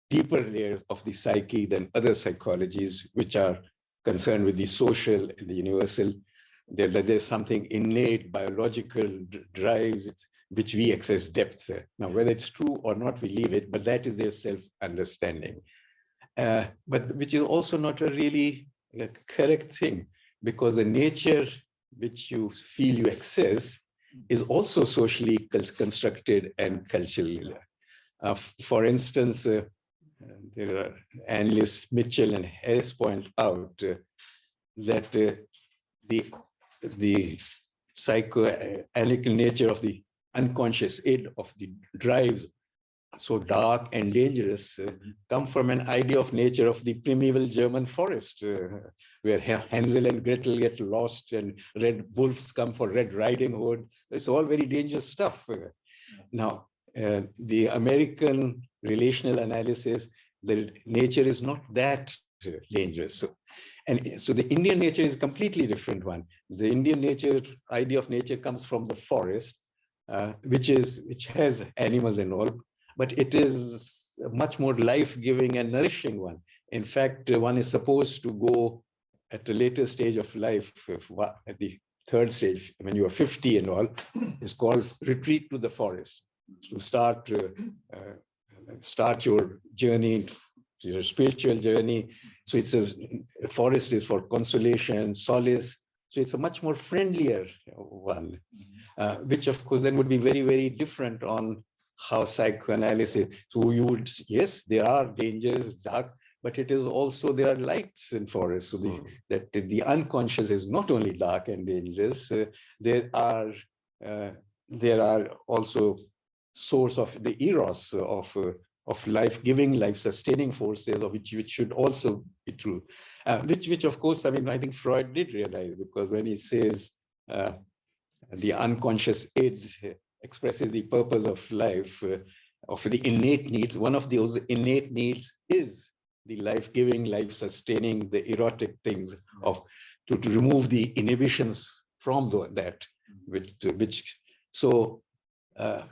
deeper layers of the psyche than other psychologies, which are concerned with the social and the universal. There's something innate biological drives which we access depth. Now, whether it's true or not, we leave it, but that is their self-understanding. But which is also not a really correct thing, because the nature which you feel you access is also socially constructed and cultural. For instance, there are analysts Mitchell and Harris point out that the psychoanalytical nature of the unconscious id of the drives so dark and dangerous come from an idea of nature of the primeval German forest, where Hansel and Gretel get lost and red wolves come for Red Riding Hood. It's all very dangerous stuff. Now, the American relational analysis, the nature is not that dangerous. So the Indian nature is a completely different one. The Indian nature, idea of nature, comes from the forest, which has animals and all, but it is a much more life-giving and nourishing one. In fact, one is supposed to go at a later stage of life, at the third stage, when you are 50 and all, is called retreat to the forest, to start your journey, your spiritual journey. So it's a forest is for consolation, solace. So it's a much more friendlier one, which of course then would be very, very different on how psychoanalysis. So you would, yes, there are dangers, dark, but it is also, there are lights in forests. So that the unconscious is not only dark and dangerous, there are also source of the eros of life-giving, life-sustaining forces, of which should also be true. Which of course, I mean, I think Freud did realize, because when he says the unconscious id expresses the purpose of life, of the innate needs, one of those innate needs is the life-giving, life-sustaining, the erotic things of to remove the inhibitions from that, which so well,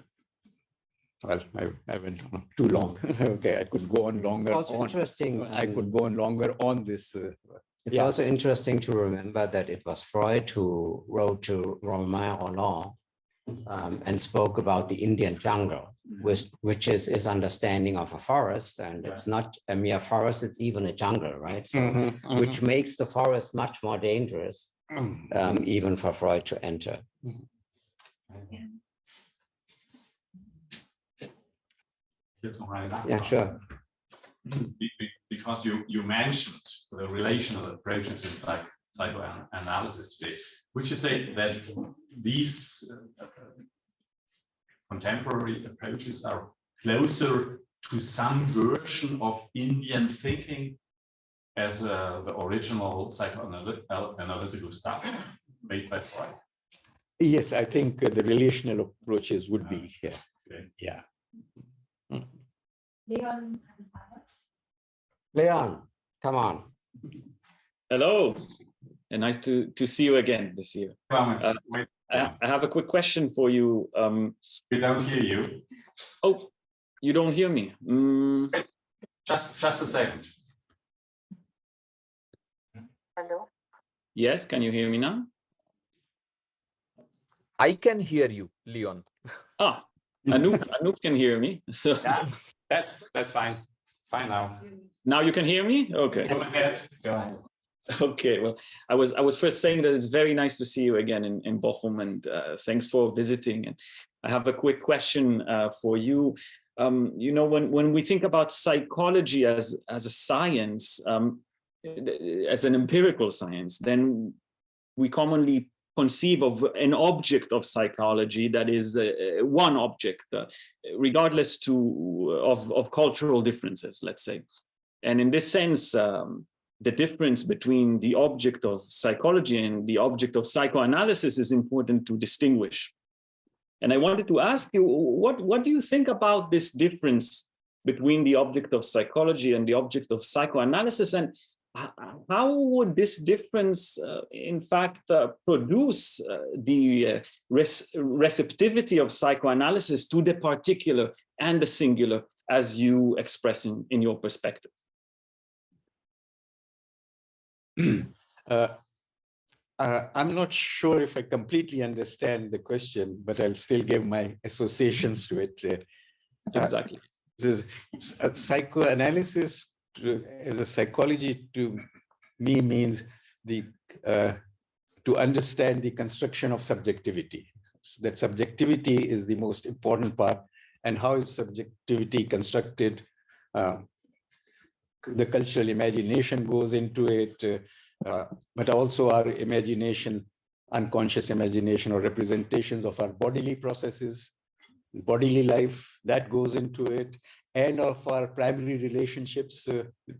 I went on too long. Okay, I could go on longer. It's also interesting. I could go on longer on this. It's also interesting to remember that it was Freud who wrote to Romain Rolland and spoke about the Indian jungle, which is his understanding of a forest. And it's not a mere forest, it's even a jungle, right? So, which makes the forest much more dangerous, even for Freud to enter. Yeah, sure. Because you mentioned the relational approaches in psychoanalysis today, would you say that these contemporary approaches are closer to some version of Indian thinking as the original psychoanalytical stuff made by Freud? Yes, I think the relational approaches would be here. Okay. Yeah. Leon, come on. Hello, and nice to see you again this year. I have a quick question for you. We don't hear you. Oh, you don't hear me? Just a second. Hello. Yes, can you hear me now? I can hear you, Leon. Ah, Anoop can hear me. So yeah, that's fine. Fine now. Now you can hear me? Okay. Go ahead. Go ahead. Okay. Well, I was first saying that it's very nice to see you again in Bochum, and thanks for visiting. And I have a quick question for you. You know, when we think about psychology as a science, as an empirical science, then we commonly conceive of an object of psychology that is one object, regardless of cultural differences, let's say. And in this sense, the difference between the object of psychology and the object of psychoanalysis is important to distinguish. And I wanted to ask you, what do you think about this difference between the object of psychology and the object of psychoanalysis? And how would this difference, in fact, produce the receptivity of psychoanalysis to the particular and the singular, as you express in your perspective? I'm not sure if I completely understand the question, but I'll still give my associations to it. Exactly. Psychoanalysis as a psychology to me means to understand the construction of subjectivity. So that subjectivity is the most important part, and how is subjectivity constructed? The cultural imagination goes into it, but also our imagination, unconscious imagination or representations of our bodily processes, bodily life, that goes into it, and of our primary relationships,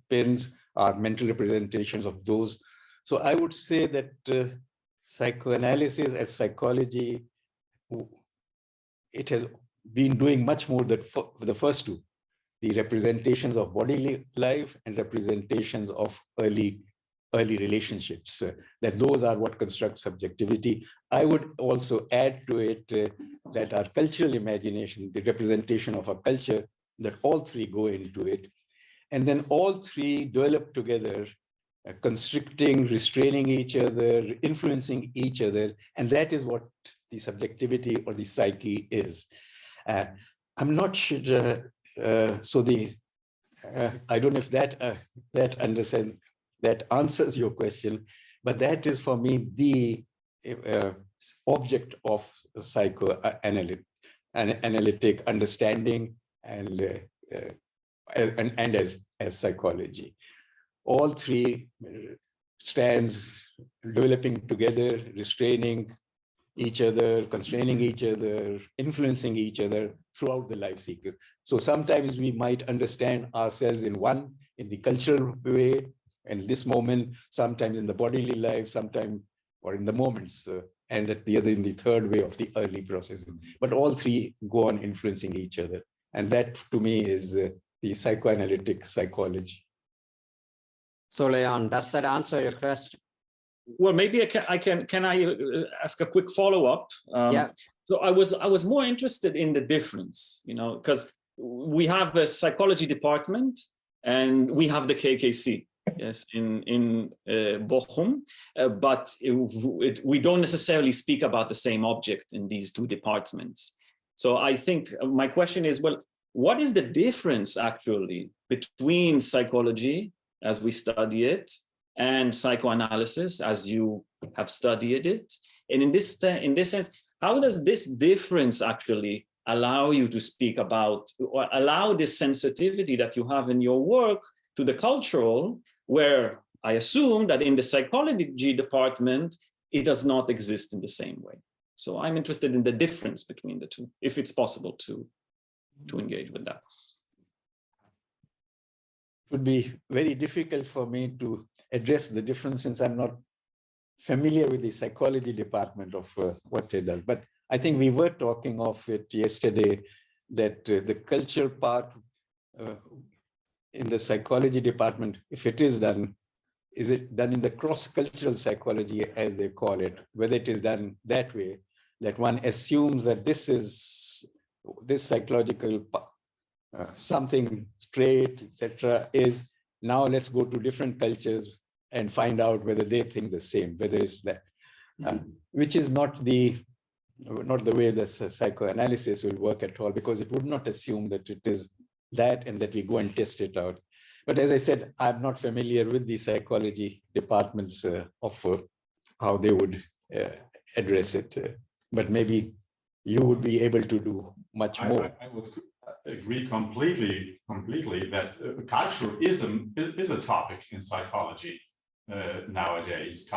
parents, our mental representations of those. So I would say that psychoanalysis as psychology, it has been doing much more than the first two, the representations of bodily life and representations of early relationships, that those are what construct subjectivity. I would also add to it that our cultural imagination, the representation of our culture, that all three go into it. And then all three develop together, constricting, restraining each other, influencing each other. And that is what the subjectivity or the psyche is. I'm not sure, I don't know if that answers your question, but that is for me the object of psychoanalytic understanding and as as psychology. All three strands developing together, restraining each other, constraining each other, influencing each other throughout the life cycle. So sometimes we might understand ourselves in the cultural way, and this moment, sometimes in the bodily life, sometimes or in the moments, and at the other in the third way of the early processes. But all three go on influencing each other. And that to me is the psychoanalytic psychology. So Leon, does that answer your question? Well, maybe can I ask a quick follow-up? Yeah. So I was more interested in the difference, because we have a psychology department and we have the KKC, yes, in Bochum, but we don't necessarily speak about the same object in these two departments. So I think my question is, well, what is the difference actually between psychology as we study it and psychoanalysis as you have studied it? And in this sense, how does this difference actually allow you to speak about, or allow this sensitivity that you have in your work to the cultural, where I assume that in the psychology department, it does not exist in the same way? So I'm interested in the difference between the two, if it's possible to engage with that. It would be very difficult for me to address the difference since I'm not familiar with the psychology department of what it does. But I think we were talking of it yesterday, that the cultural part in the psychology department, if it is done, is it done in the cross-cultural psychology, as they call it, whether it is done that way, that one assumes that this psychological something trait, etc., is now let's go to different cultures and find out whether they think the same, whether it's that, which is not the way the psychoanalysis will work at all, because it would not assume that it is that and that we go and test it out. But as I said, I'm not familiar with the psychology departments of how they would address it, but maybe you would be able to do much more. I would agree completely that culturalism is a topic in psychology nowadays.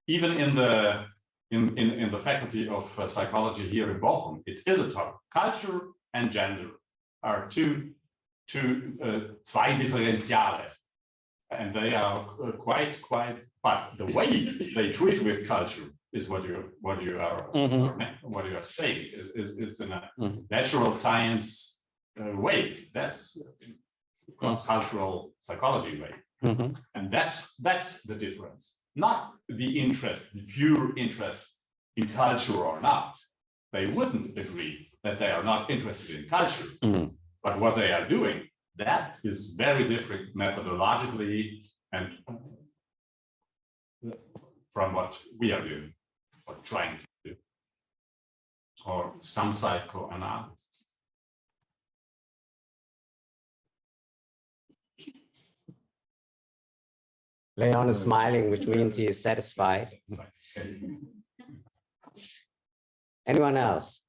Even in the faculty of psychology here in Bochum, it is a topic. Culture and gender are zwei Differentiale, and they are quite. But the way they treat with culture is what you are saying. It's in a natural science way. That's cross-cultural psychology way, and that's the difference. Not the pure interest in culture or not. They wouldn't agree that they are not interested in culture, but what they are doing, that is very different methodologically and from what we are doing or trying to do, or some psychoanalysts. Leon is smiling, which means he is satisfied. Anyone else?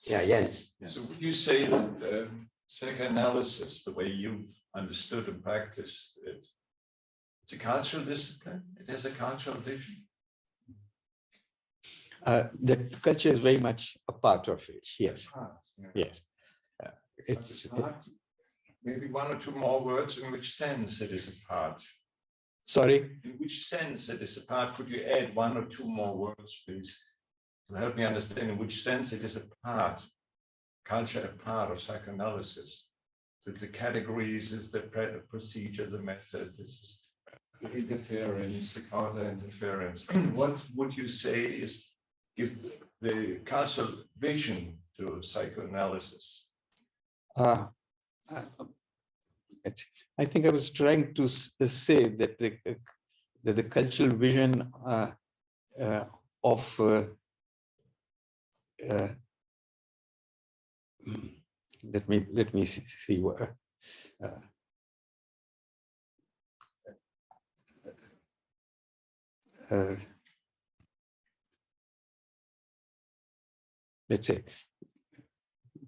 Yeah, Jens. So would you say that psychoanalysis, the way you've understood and practiced it, it's a cultural discipline? It has a cultural vision? The culture is very much a part of it, yes. Yes. It's maybe one or two more words in which sense it is a part. Sorry? In which sense it is a part? Could you add one or two more words, please, to help me understand in which sense it is a part, culture a part of psychoanalysis? That the categories is the procedure, the method, this is the interference, the counter interference. What would you say gives the cultural vision to psychoanalysis? I think I was trying to say that the cultural vision of let me see where let's say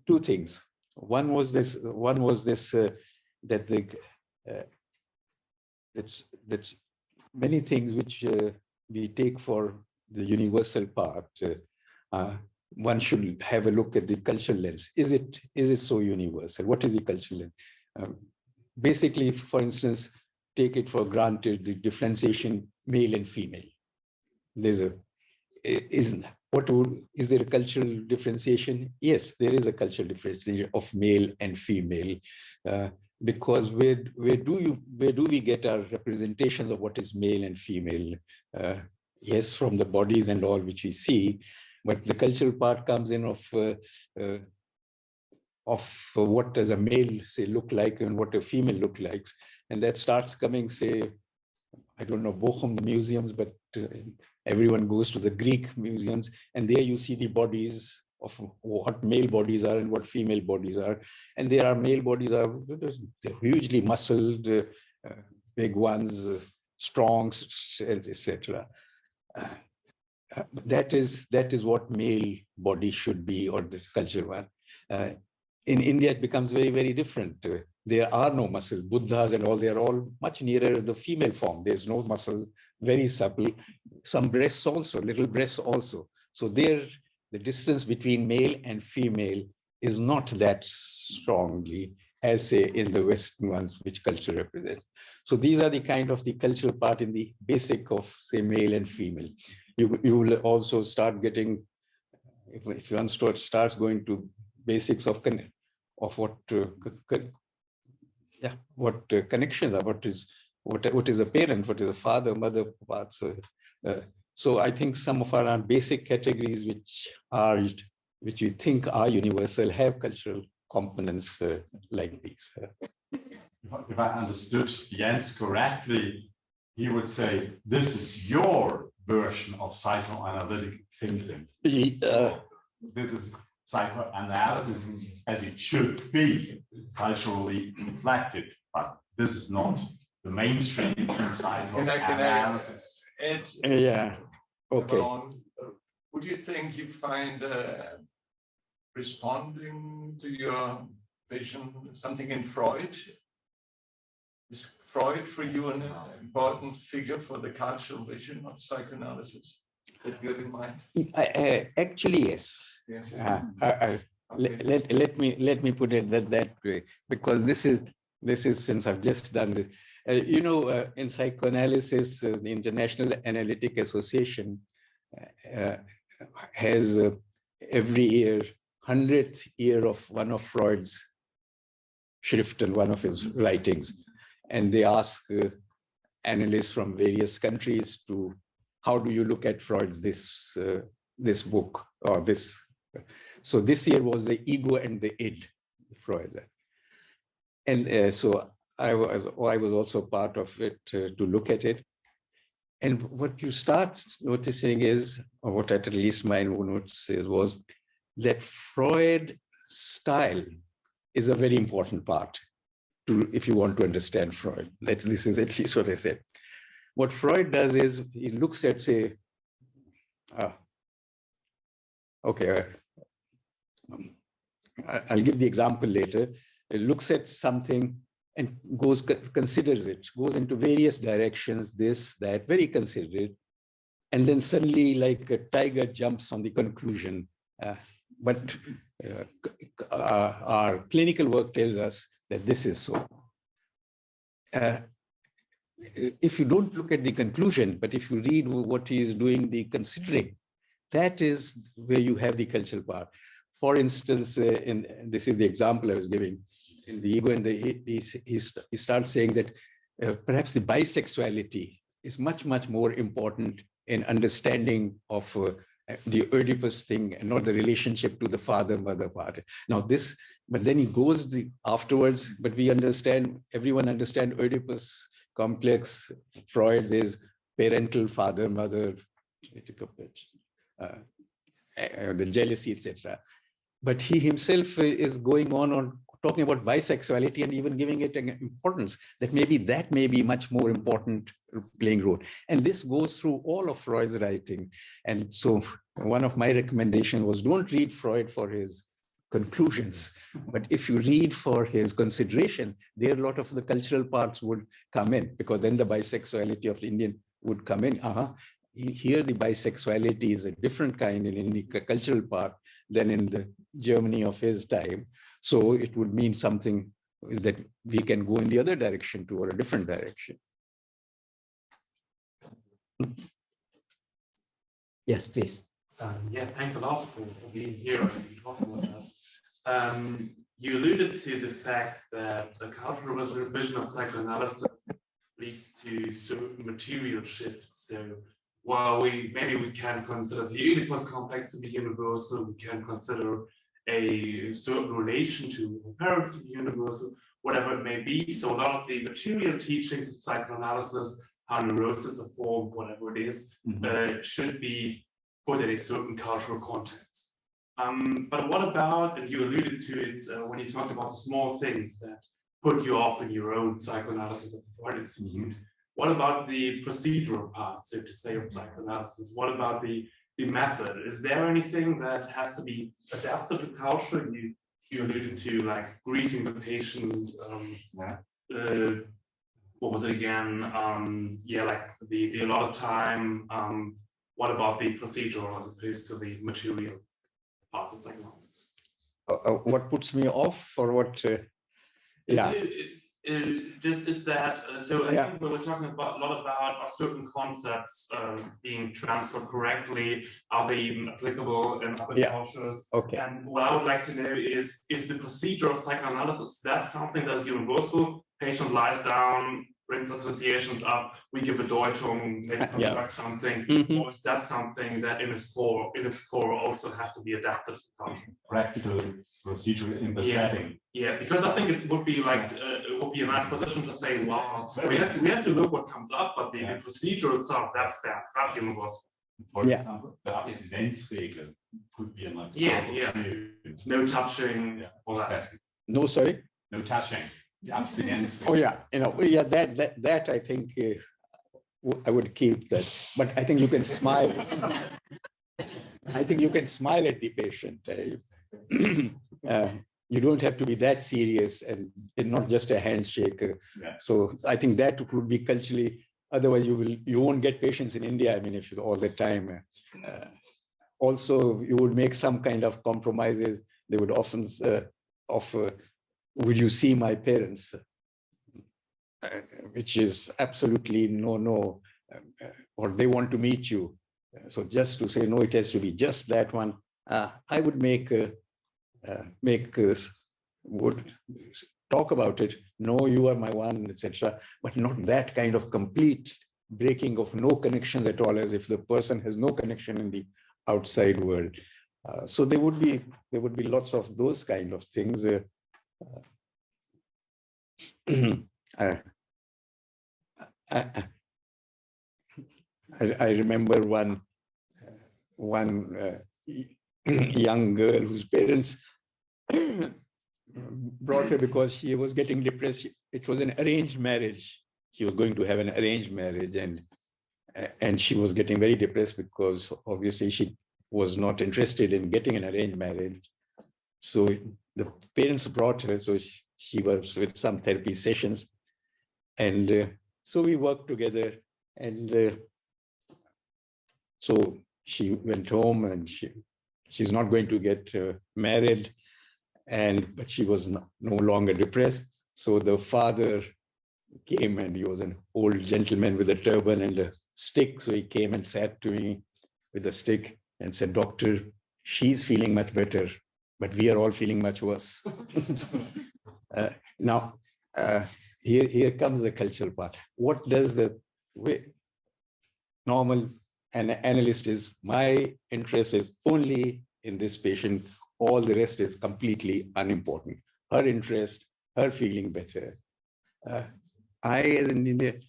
two things. One was this that that's many things which we take for the universal part. One should have a look at the cultural lens. Is it so universal? What is the cultural lens? Basically, for instance, take it for granted the differentiation male and female. Is there a cultural differentiation? Yes, there is a cultural differentiation of male and female, because where do we get our representations of what is male and female? Yes, from the bodies and all which we see, but the cultural part comes in of what does a male say look like and what a female look like, and that starts coming, say, I don't know, Bochum, the museums, but everyone goes to the Greek museums, and there you see the bodies of what male bodies are and what female bodies are. And there are male bodies are they're hugely muscled, big ones, strong, etc. That is what male body should be, or the cultural one. In India, it becomes very, very different. There are no muscles. Buddhas and all, they are all much nearer the female form. There's no muscles, very supple. Some breasts also, little breasts also. So there, the distance between male and female is not that strongly as, say, in the Western ones, which culture represents. So these are the kind of the cultural part in the basic of, say, male and female. You will also start getting, if one starts going to basics of what connections are, what is a parent, what is a father, mother, parts. So I think some of our basic categories which we think are universal have cultural components like these. If I understood Jens correctly, he would say, this is your version of psychoanalytic thinking. This is psychoanalysis as it should be, culturally reflected, but this is not the mainstream in psychoanalysis. Yeah, okay. Would you think you find responding to your vision something in Freud? Is Freud for you an important figure for the cultural vision of psychoanalysis that you have in mind? Actually, yes. Yes. Okay. Let me put it that way, because this is since I've just done it. In psychoanalysis, the International Analytic Association has every year 100th year of one of Freud's Schriften, one of his writings, and they ask analysts from various countries to, how do you look at Freud's this book or this? So this year was the ego and the id, Freud, and so I was also part of it to look at it. And what you start noticing is, or what at least my notes was, that Freud's style is a very important part if you want to understand Freud. This is at least what I said. What Freud does is he looks at, say, I'll give the example later. He looks at something and considers it, goes into various directions, this, that, very considerate. And then suddenly, like a tiger, jumps on the conclusion. But our clinical work tells us that this is so. If you don't look at the conclusion, but if you read what he is doing, the considering, that is where you have the cultural part. For instance, this is the example I was giving, in the ego and the he starts saying that perhaps the bisexuality is much, much more important in understanding of the Oedipus thing and not the relationship to the father-mother part. Now this, but then he goes afterwards, but we understand, everyone understands Oedipus complex. Freud is parental, father-mother, the jealousy, etc. But he himself is going on talking about bisexuality and even giving it an importance that may be much more important playing role. And this goes through all of Freud's writing. And so one of my recommendations was, don't read Freud for his conclusions. But if you read for his consideration, there a lot of the cultural parts would come in, because then the bisexuality of the Indian would come in. Here the bisexuality is a different kind in the cultural part than in the Germany of his time. So it would mean something that we can go in the other direction to, or a different direction. Yes, please. Yeah, thanks a lot for being here and talking with us. You alluded to the fact that the cultural vision of psychoanalysis leads to certain material shifts. So while maybe we can consider the Oedipus complex to be universal, we can consider a certain relation to parents to be universal, whatever it may be. So a lot of the material teachings of psychoanalysis, how neurosis are formed, whatever it is, should be put in a certain cultural context. But what about, and you alluded to it when you talked about the small things that put you off in your own psychoanalysis at the Freud Institute, what about the procedural part, so to say, of psychoanalysis? What about the method? Is there anything that has to be adapted to culture? You alluded to like greeting the patient, what was it again? Yeah, like the allotted time. What about the procedural as opposed to the material parts of psychoanalysis? What puts me off, or what? Yeah. Just is that, so I think we were talking about a lot about are certain concepts being transferred correctly, are they even applicable in other cultures? Okay. And what I would like to know is the procedure of psychoanalysis, that's something that's universal? Patient lies down, brings associations up, we give a Deutung, maybe construct something, or is that something that in its core also has to be adapted to the culture? Practical procedure in the setting. Yeah, because I think it would be like it would be a nice position to say, well, we have to look what comes up, but the procedure itself, that's universal. For example, the Abstinenzregel could be an example. No touching. No, sorry. No touching. The abstinence. That I think I would keep that. But I think you can smile. I think you can smile at the patient. You don't have to be that serious and not just a handshake. So I think that would be culturally. Otherwise, you won't get patients in India. I mean, if you all the time. Also, you would make some kind of compromises. They would often offer, would you see my parents? Which is absolutely no, or they want to meet you. So just to say, no, it has to be just that one. I would would talk about it. No, you are my one, etc. But not that kind of complete breaking of no connections at all, as if the person has no connection in the outside world. So there would be lots of those kind of things. I remember one young girl whose parents brought her because she was getting depressed. It was an arranged marriage. She was going to have an arranged marriage, and she was getting very depressed because obviously she was not interested in getting an arranged marriage. So the parents brought her, so she was with some therapy sessions. And so we worked together. And so she went home, and she's not going to get married. But she was no longer depressed. So the father came, and he was an old gentleman with a turban and a stick. So he came and sat to me with a stick and said, "Doctor, she's feeling much better, but we are all feeling much worse." Now, here comes the cultural part. What does the normal analyst is? My interest is only in this patient. All the rest is completely unimportant. Her interest, her feeling better. As an Indian,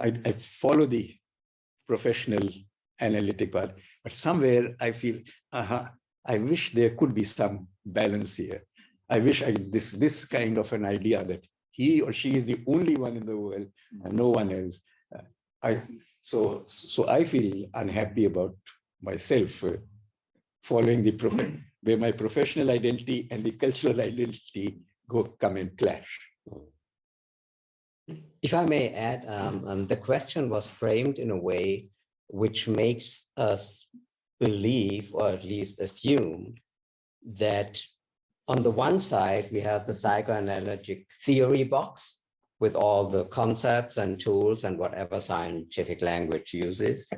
I follow the professional analytic part, but somewhere I feel, I wish there could be some balance here. I wish this kind of an idea that he or she is the only one in the world and no one else. So I feel unhappy about myself following the where my professional identity and the cultural identity come in clash. If I may add, the question was framed in a way which makes us believe, or at least assume, that on the one side, we have the psychoanalytic theory box with all the concepts and tools and whatever scientific language uses.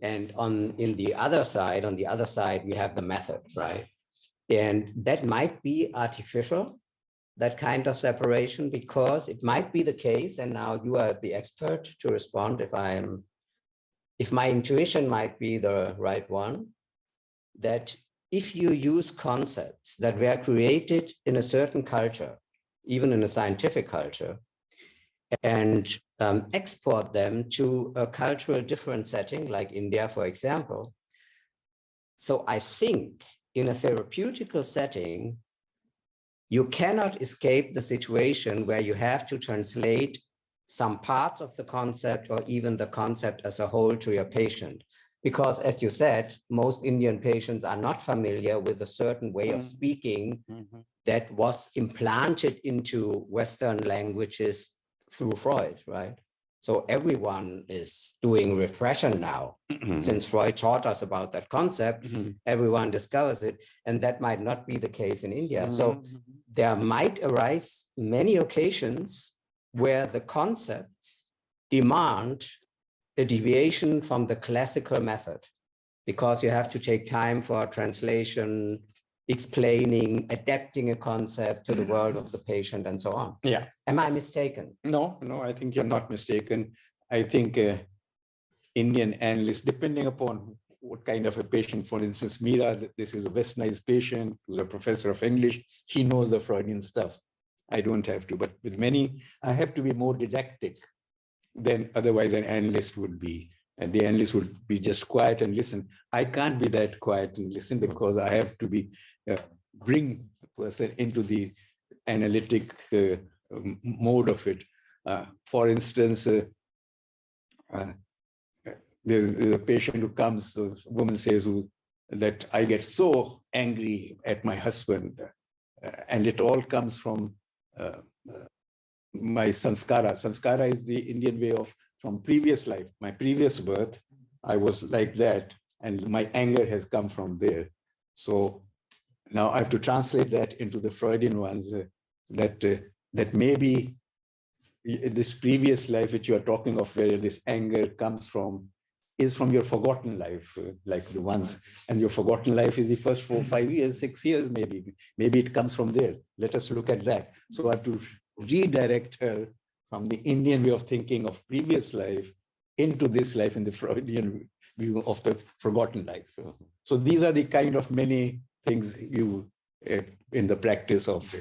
And on the other side, we have the method, right? And that might be artificial, that kind of separation, because it might be the case, and now you are the expert to respond if my intuition might be the right one, that if you use concepts that were created in a certain culture, even in a scientific culture, and export them to a cultural different setting, like India, for example. So I think in a therapeutical setting, you cannot escape the situation where you have to translate some parts of the concept or even the concept as a whole to your patient. Because as you said, most Indian patients are not familiar with a certain way of speaking that was implanted into Western languages through Freud, right? So everyone is doing repression now. Since Freud taught us about that concept, everyone discovers it, and that might not be the case in India. So there might arise many occasions where the concepts demand a deviation from the classical method, because you have to take time for translation, explaining, adapting a concept to the world of the patient and so on. Yeah. Am I mistaken? No, I think you're not mistaken. I think Indian analysts, depending upon what kind of a patient, for instance, Mira, this is a westernized patient who's a professor of English. He knows the Freudian stuff. I don't have to, but with many, I have to be more didactic than otherwise an analyst would be. And the analyst would be just quiet and listen. I can't be that quiet and listen because I have to be bring the person into the analytic mode of it. For instance, there's a patient who comes, a woman says that I get so angry at my husband, and it all comes from my sanskara. Sanskara is the Indian way of, from previous life, my previous birth, I was like that, and my anger has come from there. So now I have to translate that into the Freudian ones, that maybe this previous life which you are talking of, where this anger comes from, is from your forgotten life, like the ones, and your forgotten life is the first 4, 5 years, 6 years, maybe it comes from there. Let us look at that. So I have to redirect her from the Indian way of thinking of previous life into this life in the Freudian view of the forgotten life. So these are the kind of many things you in the practice of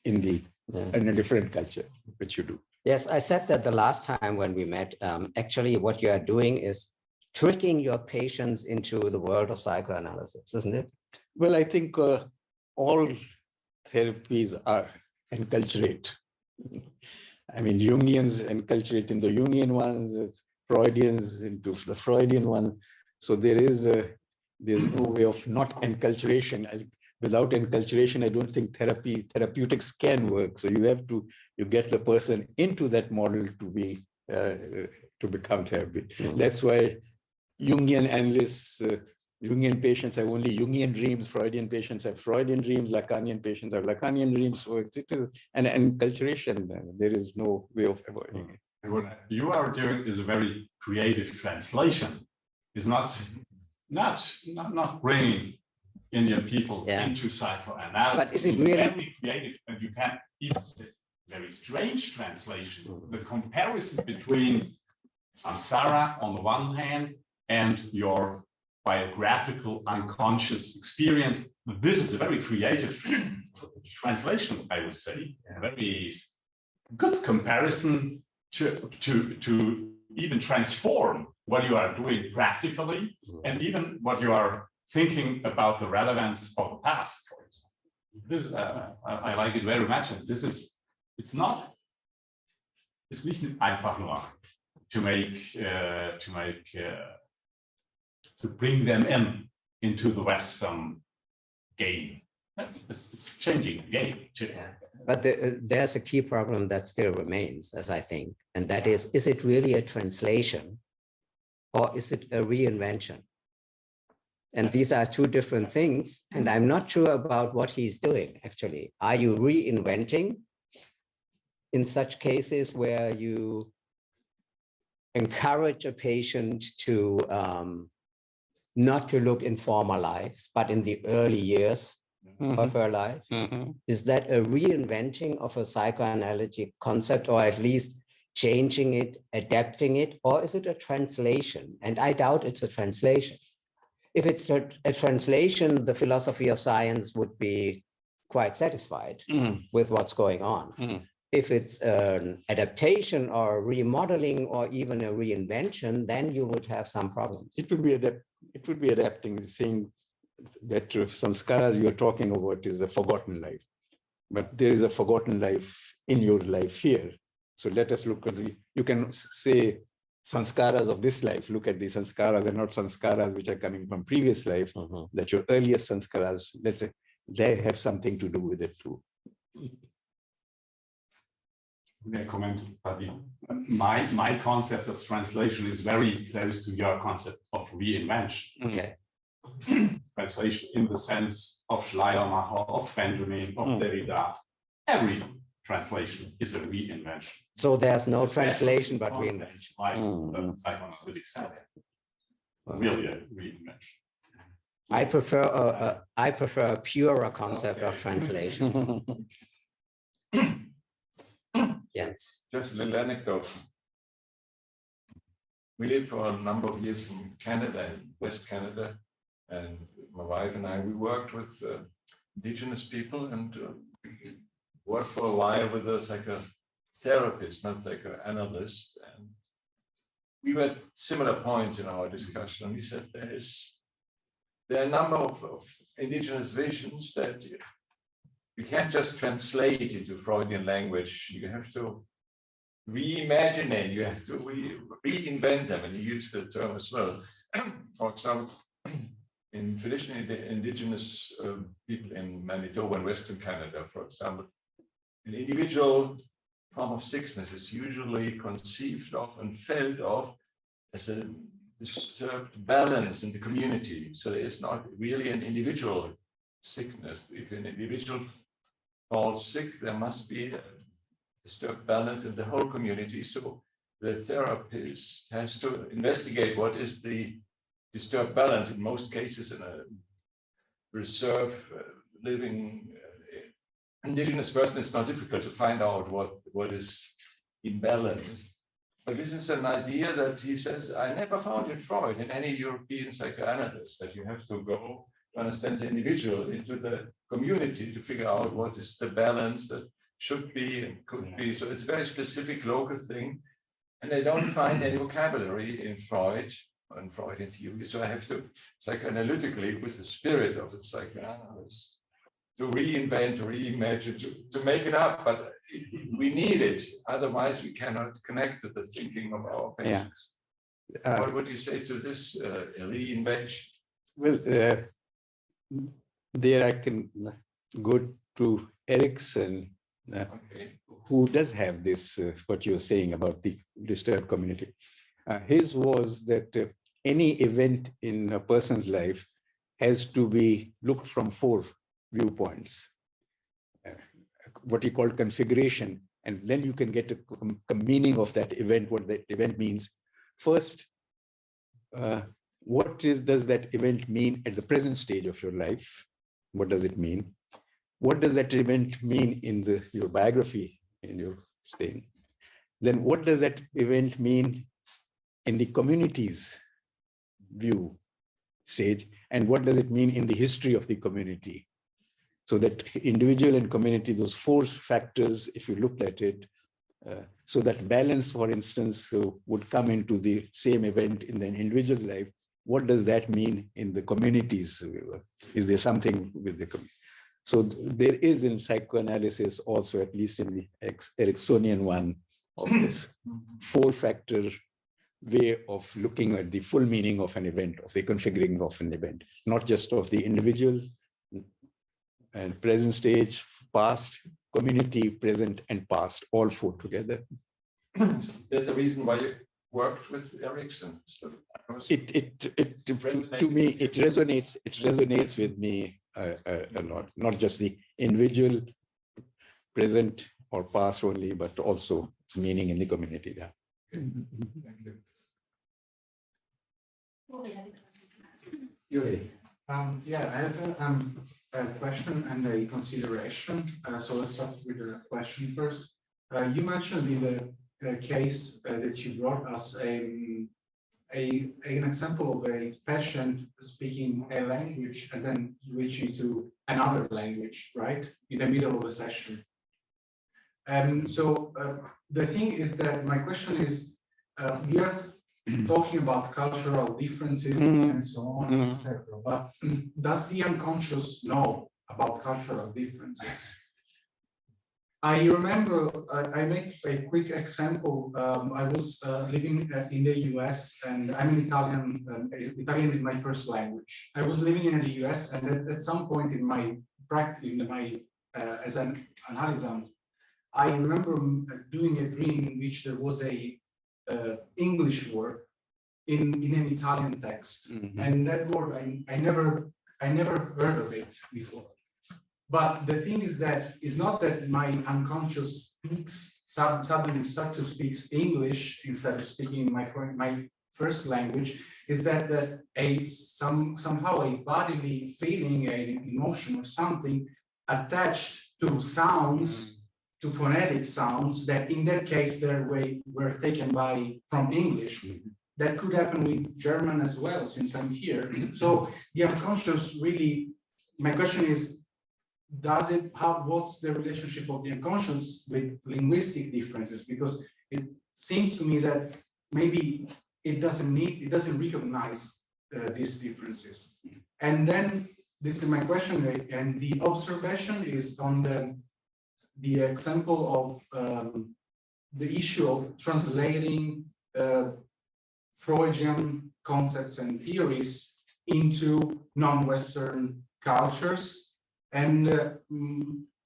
in a different culture which you do. Yes, I said that the last time when we met. Actually, what you are doing is tricking your patients into the world of psychoanalysis, isn't it? Well, I think all therapies are enculturate. I mean, Jungians enculturate in the Jungian ones, Freudians into the Freudian one. So there's no way of not enculturation. Without enculturation, I don't think therapeutics can work. So you get the person into that model to become therapy. That's why Jungian analysts, Jungian patients have only Jungian dreams, Freudian patients have Freudian dreams, Lacanian patients have Lacanian dreams. So it is an enculturation. There is no way of avoiding it. And what you are doing is a very creative translation. It's not bringing Indian people into psychoanalysis. But is it really very creative? And you can even say very strange translation. The comparison between samsara on the one hand and your biographical unconscious experience. This is a very creative translation, I would say. A very good comparison to even transform what you are doing practically and even what you are thinking about the relevance of the past, for example. This I like it very much, and it's nicht einfach nur to bring them into the Western game. It's changing the game. Yeah. But there's a key problem that still remains, as I think, and that is it really a translation or is it a reinvention? And these are two different things, and I'm not sure about what he's doing, actually. Are you reinventing in such cases where you encourage a patient to not to look in former lives, but in the early years of her life? Is that a reinventing of a psychoanalytic concept, or at least changing it, adapting it, or is it a translation? And I doubt it's a translation. If it's a translation, the philosophy of science would be quite satisfied with what's going on. If it's an adaptation or remodeling or even a reinvention, then you would have some problems. It would be adapting, saying that samskaras you are talking about is a forgotten life, but there is a forgotten life in your life here. So let us look at you can say sanskaras of this life, look at the sanskaras and not sanskaras which are coming from previous life, that your earliest sanskaras, let's say, they have something to do with it too. May I comment, Pradeep? My concept of translation is very close to your concept of reinvention. Okay. Translation in the sense of Schleiermacher, of Benjamin, of Derrida. Every translation is a reinvention. So there's no translation but reinvention. Like the psychoanalytic said, really a reinvention. I prefer a purer concept of translation. Yes. Just a little anecdote. We lived for a number of years in Canada, in West Canada, and my wife and I, we worked with indigenous people, and we worked for a while with a psychotherapist, not psychoanalyst. And we were at similar points in our discussion. We said there are a number of indigenous visions that you can't just translate into Freudian language. You have to reimagine them. You have to reinvent them. And he used the term as well. For example, in traditionally indigenous people in Manitoba and Western Canada, for example, an individual form of sickness is usually conceived of and felt of as a disturbed balance in the community. So there is not really an individual sickness. If an individual falls sick, there must be a disturbed balance in the whole community. So the therapist has to investigate what is the disturbed balance. In most cases, in a reserve living indigenous person, it's not difficult to find out what is imbalanced. But this is an idea that he says, I never found in Freud, in any European psychoanalyst, that you have to go to understand the individual into the community to figure out what is the balance that should be and could be. So it's a very specific local thing. And I don't find any vocabulary in Freud and Freudian theory. So I have to psychoanalytically, with the spirit of the psychoanalyst, to reinvent, to reimagine, to make it up. But we need it. Otherwise, we cannot connect to the thinking of our patients. What would you say to this reinvention? Well, there I can go to Erikson, who does have this, what you're saying about the disturbed community. His was that any event in a person's life has to be looked from 4 viewpoints, what he called configuration, and then you can get a meaning of that event, what that event means. First, what does that event mean at the present stage of your life? What does it mean? What does that event mean in your biography, in your thing? Then what does that event mean in the community's view stage? And what does it mean in the history of the community? So that individual and community, those 4 factors, if you looked at it, so that balance, for instance, would come into the same event in an individual's life. What does that mean in the communities? Is there something with the community? So there is in psychoanalysis also, at least in the Ericksonian one, of this 4-factor way of looking at the full meaning of an event, of the configuring of an event, not just of the individuals, and present stage, past, community, present, and past, all four together. There's a reason why you worked with Erikson. To me, it resonates with me a lot, not just the individual present or past only, but also its meaning in the community. Yeah. Yuri. Yeah, I have a question and a consideration. So let's start with the question first. You mentioned in the case that you brought us an example of a patient speaking a language and then switching to another language, right? In the middle of a session. So the thing is that my question is, we are talking about cultural differences and so on, etc. But does the unconscious know about cultural differences? I remember, I make a quick example. I was living in the US and I'm an Italian. Italian is my first language. I was living in the US and at some point in my practice, as an analyst, I remember doing a dream in which there was a English word in an Italian text, and that word I never heard of it before. But the thing is that it's not that my unconscious speaks suddenly start to speak English instead of speaking my first language. Is that somehow a bodily feeling, an emotion or something attached to sounds, to phonetic sounds that in that case were taken from English. That could happen with German as well, since I'm here. So the unconscious really, my question is, what's the relationship of the unconscious with linguistic differences? Because it seems to me that maybe it doesn't recognize these differences. And then this is my question, and the observation is on the example of the issue of translating Freudian concepts and theories into non-Western cultures. And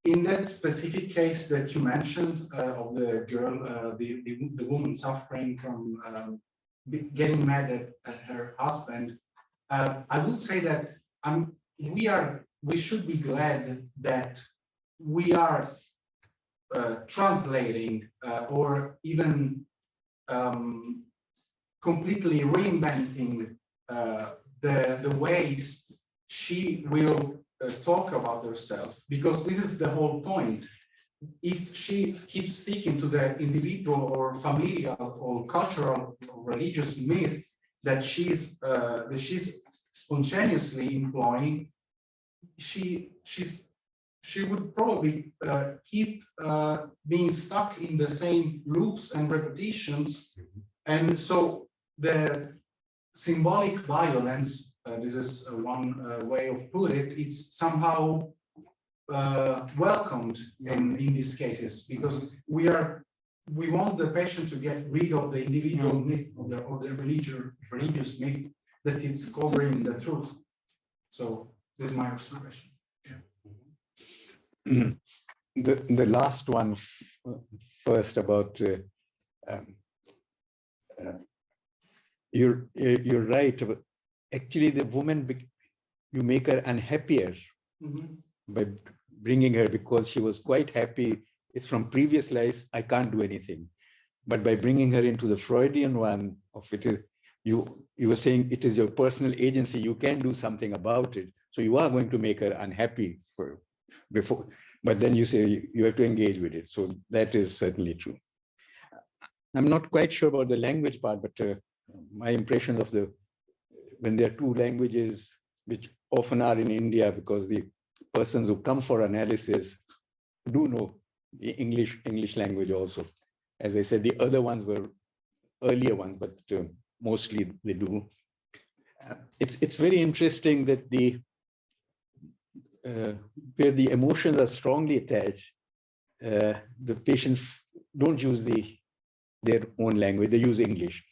in that specific case that you mentioned of the girl, the woman suffering from getting mad at her husband, I would say that we should be glad that we are translating or even completely reinventing the ways she will talk about herself, because this is the whole point. If she keeps sticking to the individual or familial or cultural or religious myth that she's spontaneously employing, she would probably keep being stuck in the same loops and repetitions. And so the symbolic violence, this is one way of putting it, it's somehow welcomed in these cases, because we want the patient to get rid of the individual myth or the religious myth that it's covering the truth. So this is my observation. Yeah. The last one first about you're right. Actually, the woman, you make her unhappier by bringing her, because she was quite happy. It's from previous lives. I can't do anything. But by bringing her into the Freudian one of it, you were saying it is your personal agency. You can do something about it. So you are going to make her unhappy before. But then you say you have to engage with it. So that is certainly true. I'm not quite sure about the language part, but my impression of when there are two languages, which often are in India, because the persons who come for analysis do know the English language also. As I said, the other ones were earlier ones, but mostly they do. It's very interesting that where the emotions are strongly attached, the patients don't use their own language, they use English.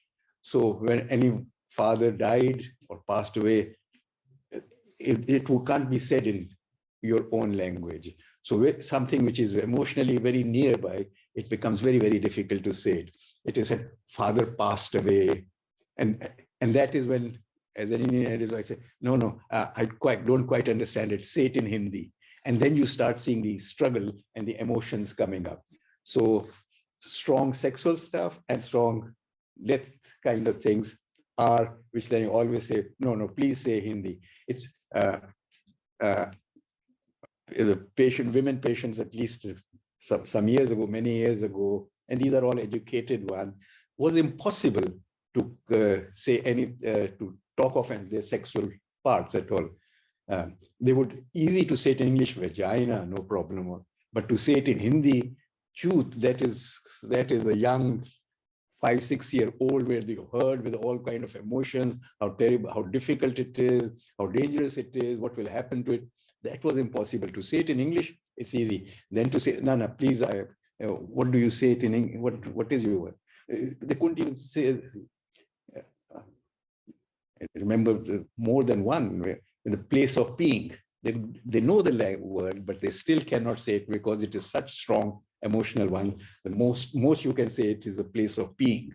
So when any father died or passed away, it can't be said in your own language. So with something which is emotionally very nearby, it becomes very, very difficult to say it. It is a father passed away. And that is when, as an Indian, I say, no, I don't quite understand it. Say it in Hindi. And then you start seeing the struggle and the emotions coming up. So strong sexual stuff and strong death kind of things are, which then you always say, no, please say Hindi. It's the women patients, at least some years ago, many years ago, and these are all educated ones, was impossible to say to talk of their sexual parts at all. They would easy to say it in English, vagina, no problem. But to say it in Hindi, truth, that is a young 5-6-year-old where you heard with all kind of emotions, how terrible, how difficult it is, how dangerous it is, what will happen to it. That was impossible. To say it in English, it's easy. Then to say, no, please, what do you say it in English? What is your word? They couldn't even say. I remember more than one, in the place of being. They know the word, but they still cannot say it because it is such strong emotional one. The most you can say it is the place of being.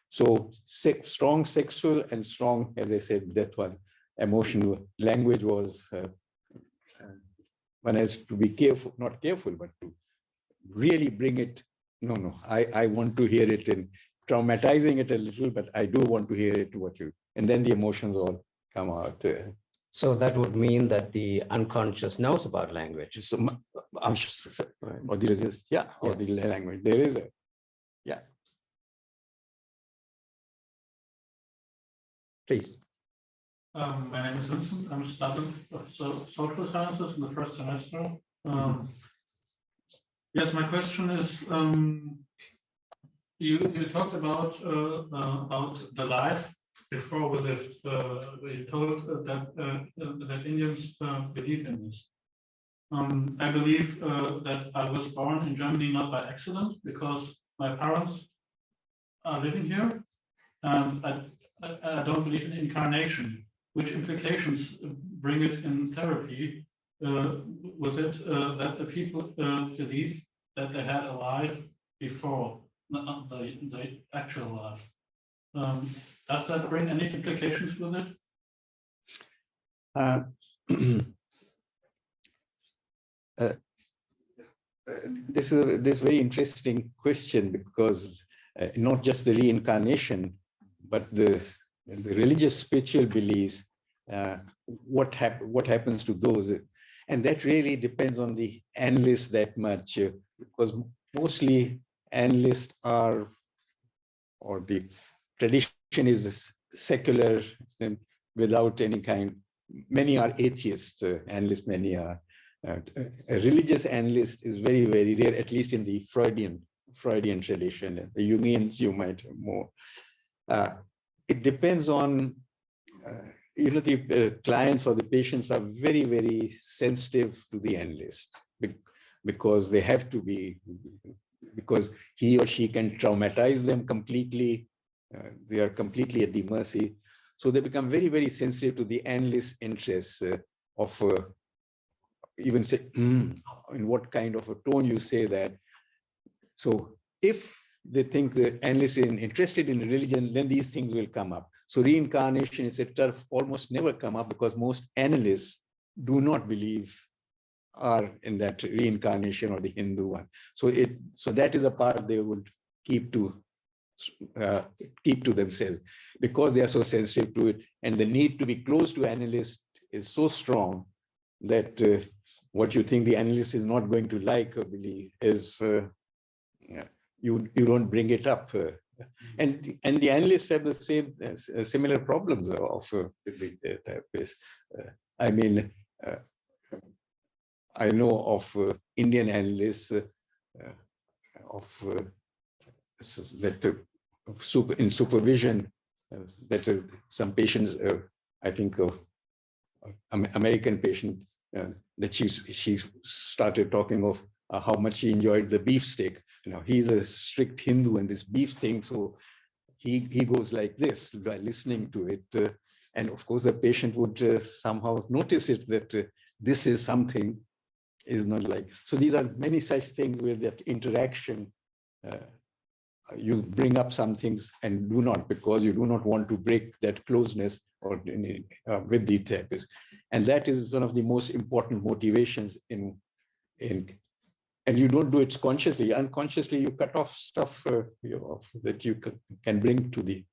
So strong sexual and strong, as I said, that was emotional. Language was, one has to be careful, not careful, but to really bring it. No, I want to hear it in traumatizing it a little, but I do want to hear it and then the emotions all come out. So that would mean that the unconscious knows about language. So, or the language. There is a, yeah. Please. My name is Vincent. I'm a student of social sciences in the first semester. Yes, my question is, you talked about the life before we lived. You told that Indians believe in this. I believe that I was born in Germany not by accident, because my parents are living here, and I don't believe in incarnation. Which implications bring it in therapy? Was it that the people believe that they had a life before the actual life? Does that bring any implications with it? This is very interesting question, because not just the reincarnation, but the religious spiritual beliefs, what happens to those, and that really depends on the analyst that much, because mostly analysts are, or the tradition is secular, without any kind. Many are atheists, analysts. Many are a religious analyst is very, very rare, at least in the Freudian tradition. The Jungians, you might have more. It depends on, the clients or the patients are very, very sensitive to the analyst, because they have to be, because he or she can traumatize them completely. They are completely at the mercy. So they become very, very sensitive to the analyst's interests of even say, in what kind of a tone you say that. So if they think the analyst is interested in religion, then these things will come up. So reincarnation, etc., almost never come up, because most analysts do not believe are in that reincarnation or the Hindu one. So that is a part they would keep to themselves, because they are so sensitive to it, and the need to be close to analyst is so strong that what you think the analyst is not going to like or believe is you don't bring it up, and the analysts have the same similar problems of therapists. I mean, I know of Indian analysts in supervision, that some patients, I think of American patient, that she started talking of how much he enjoyed the beefsteak. He's a strict Hindu and this beef thing, so he goes like this by listening to it. And of course, the patient would somehow notice it, that this is something, is not like. So these are many such things where that interaction, you bring up some things and do not, because you do not want to break that closeness or with the therapist. And that is one of the most important motivations in and you don't do it consciously. Unconsciously, you cut off stuff that you can bring to the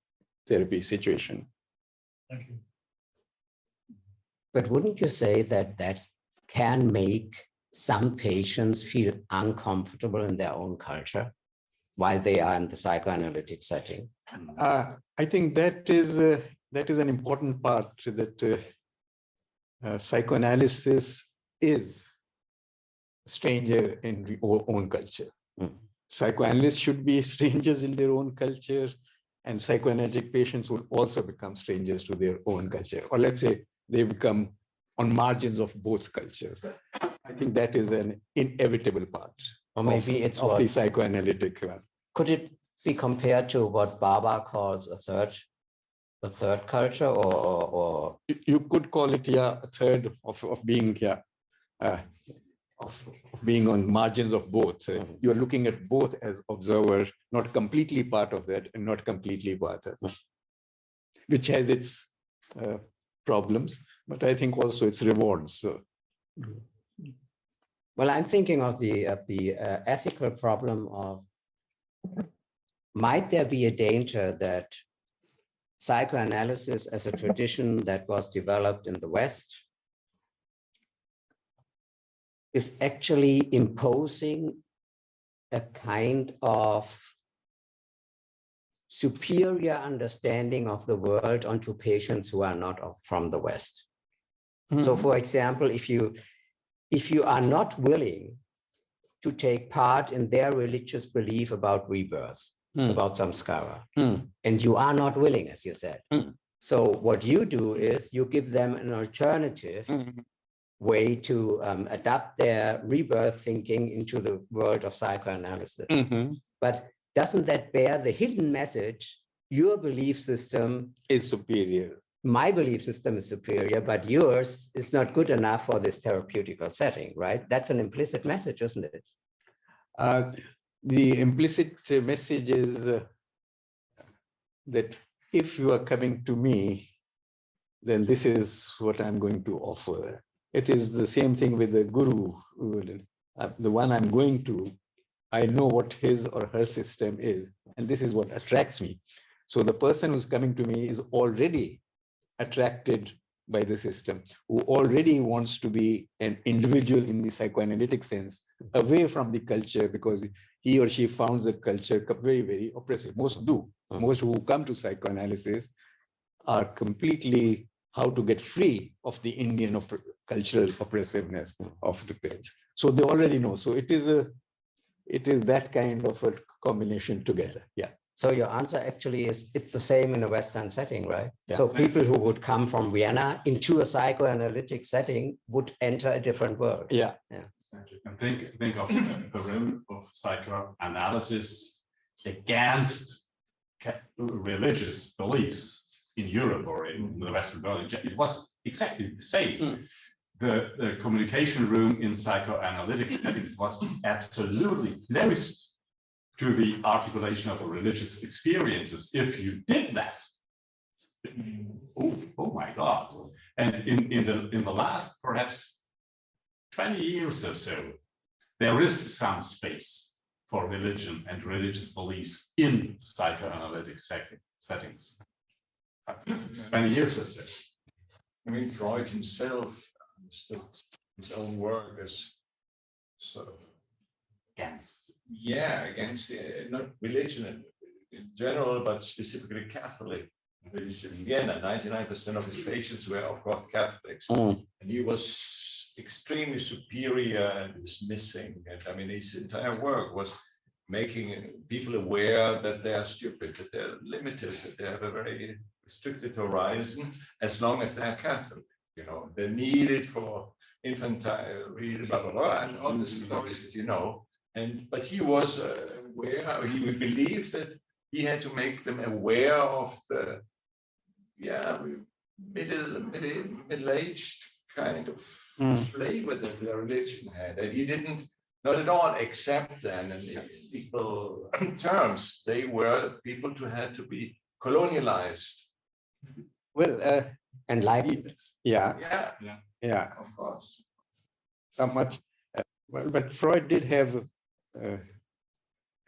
therapy situation. Thank you. But wouldn't you say that that can make some patients feel uncomfortable in their own culture while they are in the psychoanalytic setting? I think that is an important part, that psychoanalysis is stranger in our own culture. Psychoanalysts should be strangers in their own culture, and psychoanalytic patients will also become strangers to their own culture, or let's say they become on margins of both cultures. I think that is an inevitable part. Or maybe it's of the psychoanalytic one. Could it be compared to what Baba calls a third culture, or you could call it, yeah, a third of being, yeah, of being on margins of both. You're looking at both as observer, not completely part of that and not completely part of it, which has its problems, but I think also its rewards. So. Well, I'm thinking of the ethical problem of, might there be a danger that psychoanalysis as a tradition that was developed in the West is actually imposing a kind of superior understanding of the world onto patients who are not from the West? So for example, if you are not willing to take part in their religious belief about rebirth, about samskara, and you are not willing, as you said. So what you do is you give them an alternative way to adapt their rebirth thinking into the world of psychoanalysis. But doesn't that bear the hidden message, your belief system is superior? My belief system is superior, but yours is not good enough for this therapeutical setting, right? That's an implicit message, isn't it? The implicit message is that if you are coming to me, then this is what I'm going to offer. It is the same thing with the guru. The one I'm going to, I know what his or her system is, and this is what attracts me. So the person who's coming to me is already attracted by the system, who already wants to be an individual in the psychoanalytic sense, away from the culture, because he or she found the culture very, very oppressive. Most do. Most who come to psychoanalysis are completely how to get free of the Indian cultural oppressiveness of the parents. So they already know. So it is that kind of a combination together. Yeah. So your answer actually is, it's the same in a Western setting, right? Yeah. So people who would come from Vienna into a psychoanalytic setting would enter a different world. Yeah. Yeah. Exactly. And think of the realm of psychoanalysis against religious beliefs in Europe or in the Western world. It was exactly the same. The communication room in psychoanalytic settings was absolutely closed to the articulation of religious experiences. If you did that, oh my God! And in the last perhaps 20 years or so, there is some space for religion and religious beliefs in psychoanalytic settings. 20 years or so. I mean, Freud himself understood his own work as sort of Against. Yeah, against not religion in general, but specifically Catholic religion. In Vienna, 99% of his patients were, of course, Catholics. And he was extremely superior and dismissing. And I mean, his entire work was making people aware that they are stupid, that they're limited, that they have a very restricted horizon as long as they are Catholic. You know, they're needed for infantile, blah, blah, blah, and all the stories that you know. But he was aware, he would believe that he had to make them aware of the middle-aged kind of flavor that the religion had. And he didn't, not at all, accept them in equal terms. They were people who had to be colonialized. Well, And like, Yeah, of course. somewhat. Well, but Freud did have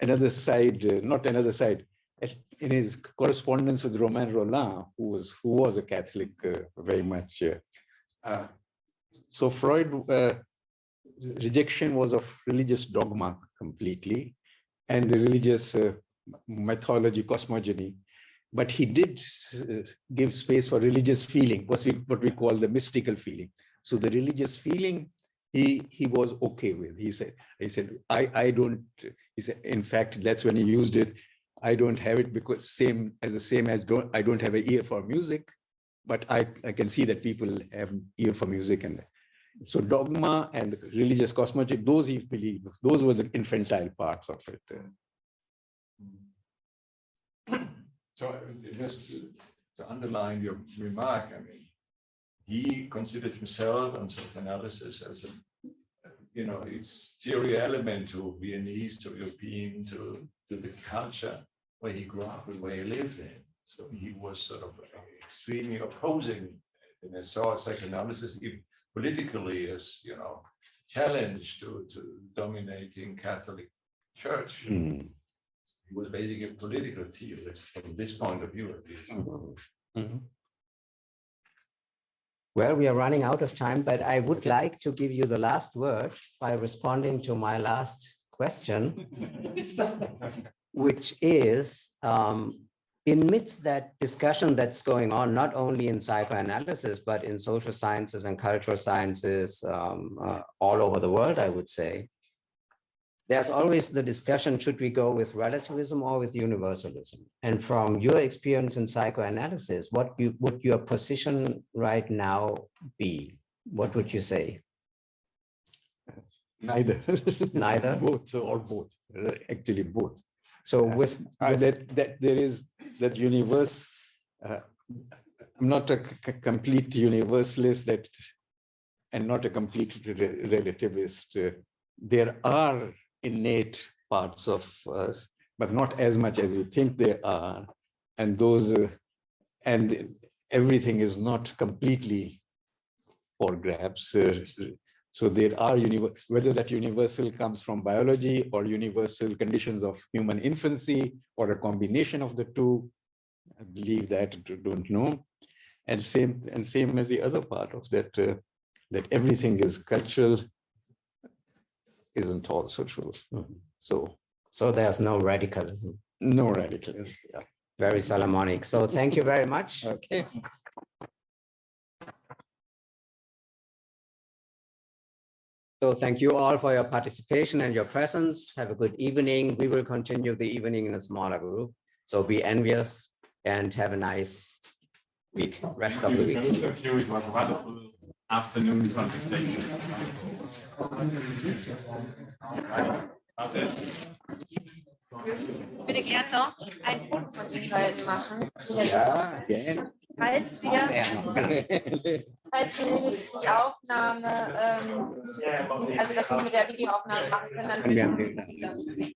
another side, not another side. In his correspondence with Romain Rolland, who was a Catholic very much. So Freud, rejection was of religious dogma completely, and the religious mythology, cosmogony. But he did give space for religious feeling, what we call the mystical feeling. So the religious feeling, he was okay with. He said, I don't, he said, in fact, that's when he used it. I don't have it because I don't have an ear for music, but I can see that people have ear for music. And so dogma and religious cosmology, those he believed, those were the infantile parts of it. So just to underline your remark, I mean, he considered himself and psychoanalysis as a, it's theory element to Viennese, to European, to the culture where he grew up and where he lived in. So he was sort of extremely opposing, and I saw psychoanalysis even politically as, challenge to dominating Catholic Church. It was basically a political theorist from this point of view, at least. well, we are running out of time, but I would like to give you the last word by responding to my last question, which is, amidst that discussion that's going on, not only in psychoanalysis, but in social sciences and cultural sciences all over the world, I would say, there's always the discussion, should we go with relativism or with universalism? And from your experience in psychoanalysis, what would your position right now be? What would you say? Neither. Neither? Both, or both, actually both. So with that there is that universe, I'm not a complete universalist and not a complete relativist. There are innate parts of us, but not as much as we think there are. And those, and everything is not completely for grabs. So there are, whether that universal comes from biology or universal conditions of human infancy or a combination of the two, I believe that, don't know. And same as the other part of that, that everything is cultural, isn't also true. So there's no radicalism. No radicalism. Yeah. Very Solomonic. So thank you very much. Okay. So thank you all for your participation and your presence. Have a good evening. We will continue the evening in a smaller group. So be envious and have a nice week, rest of the week. It was a wonderful afternoon conversation. Ich würde gerne noch ein Foto von Ihnen beiden machen. Ja, gerne. Falls wir nämlich die Aufnahme, also dass Sie mit der Videoaufnahme machen können, dann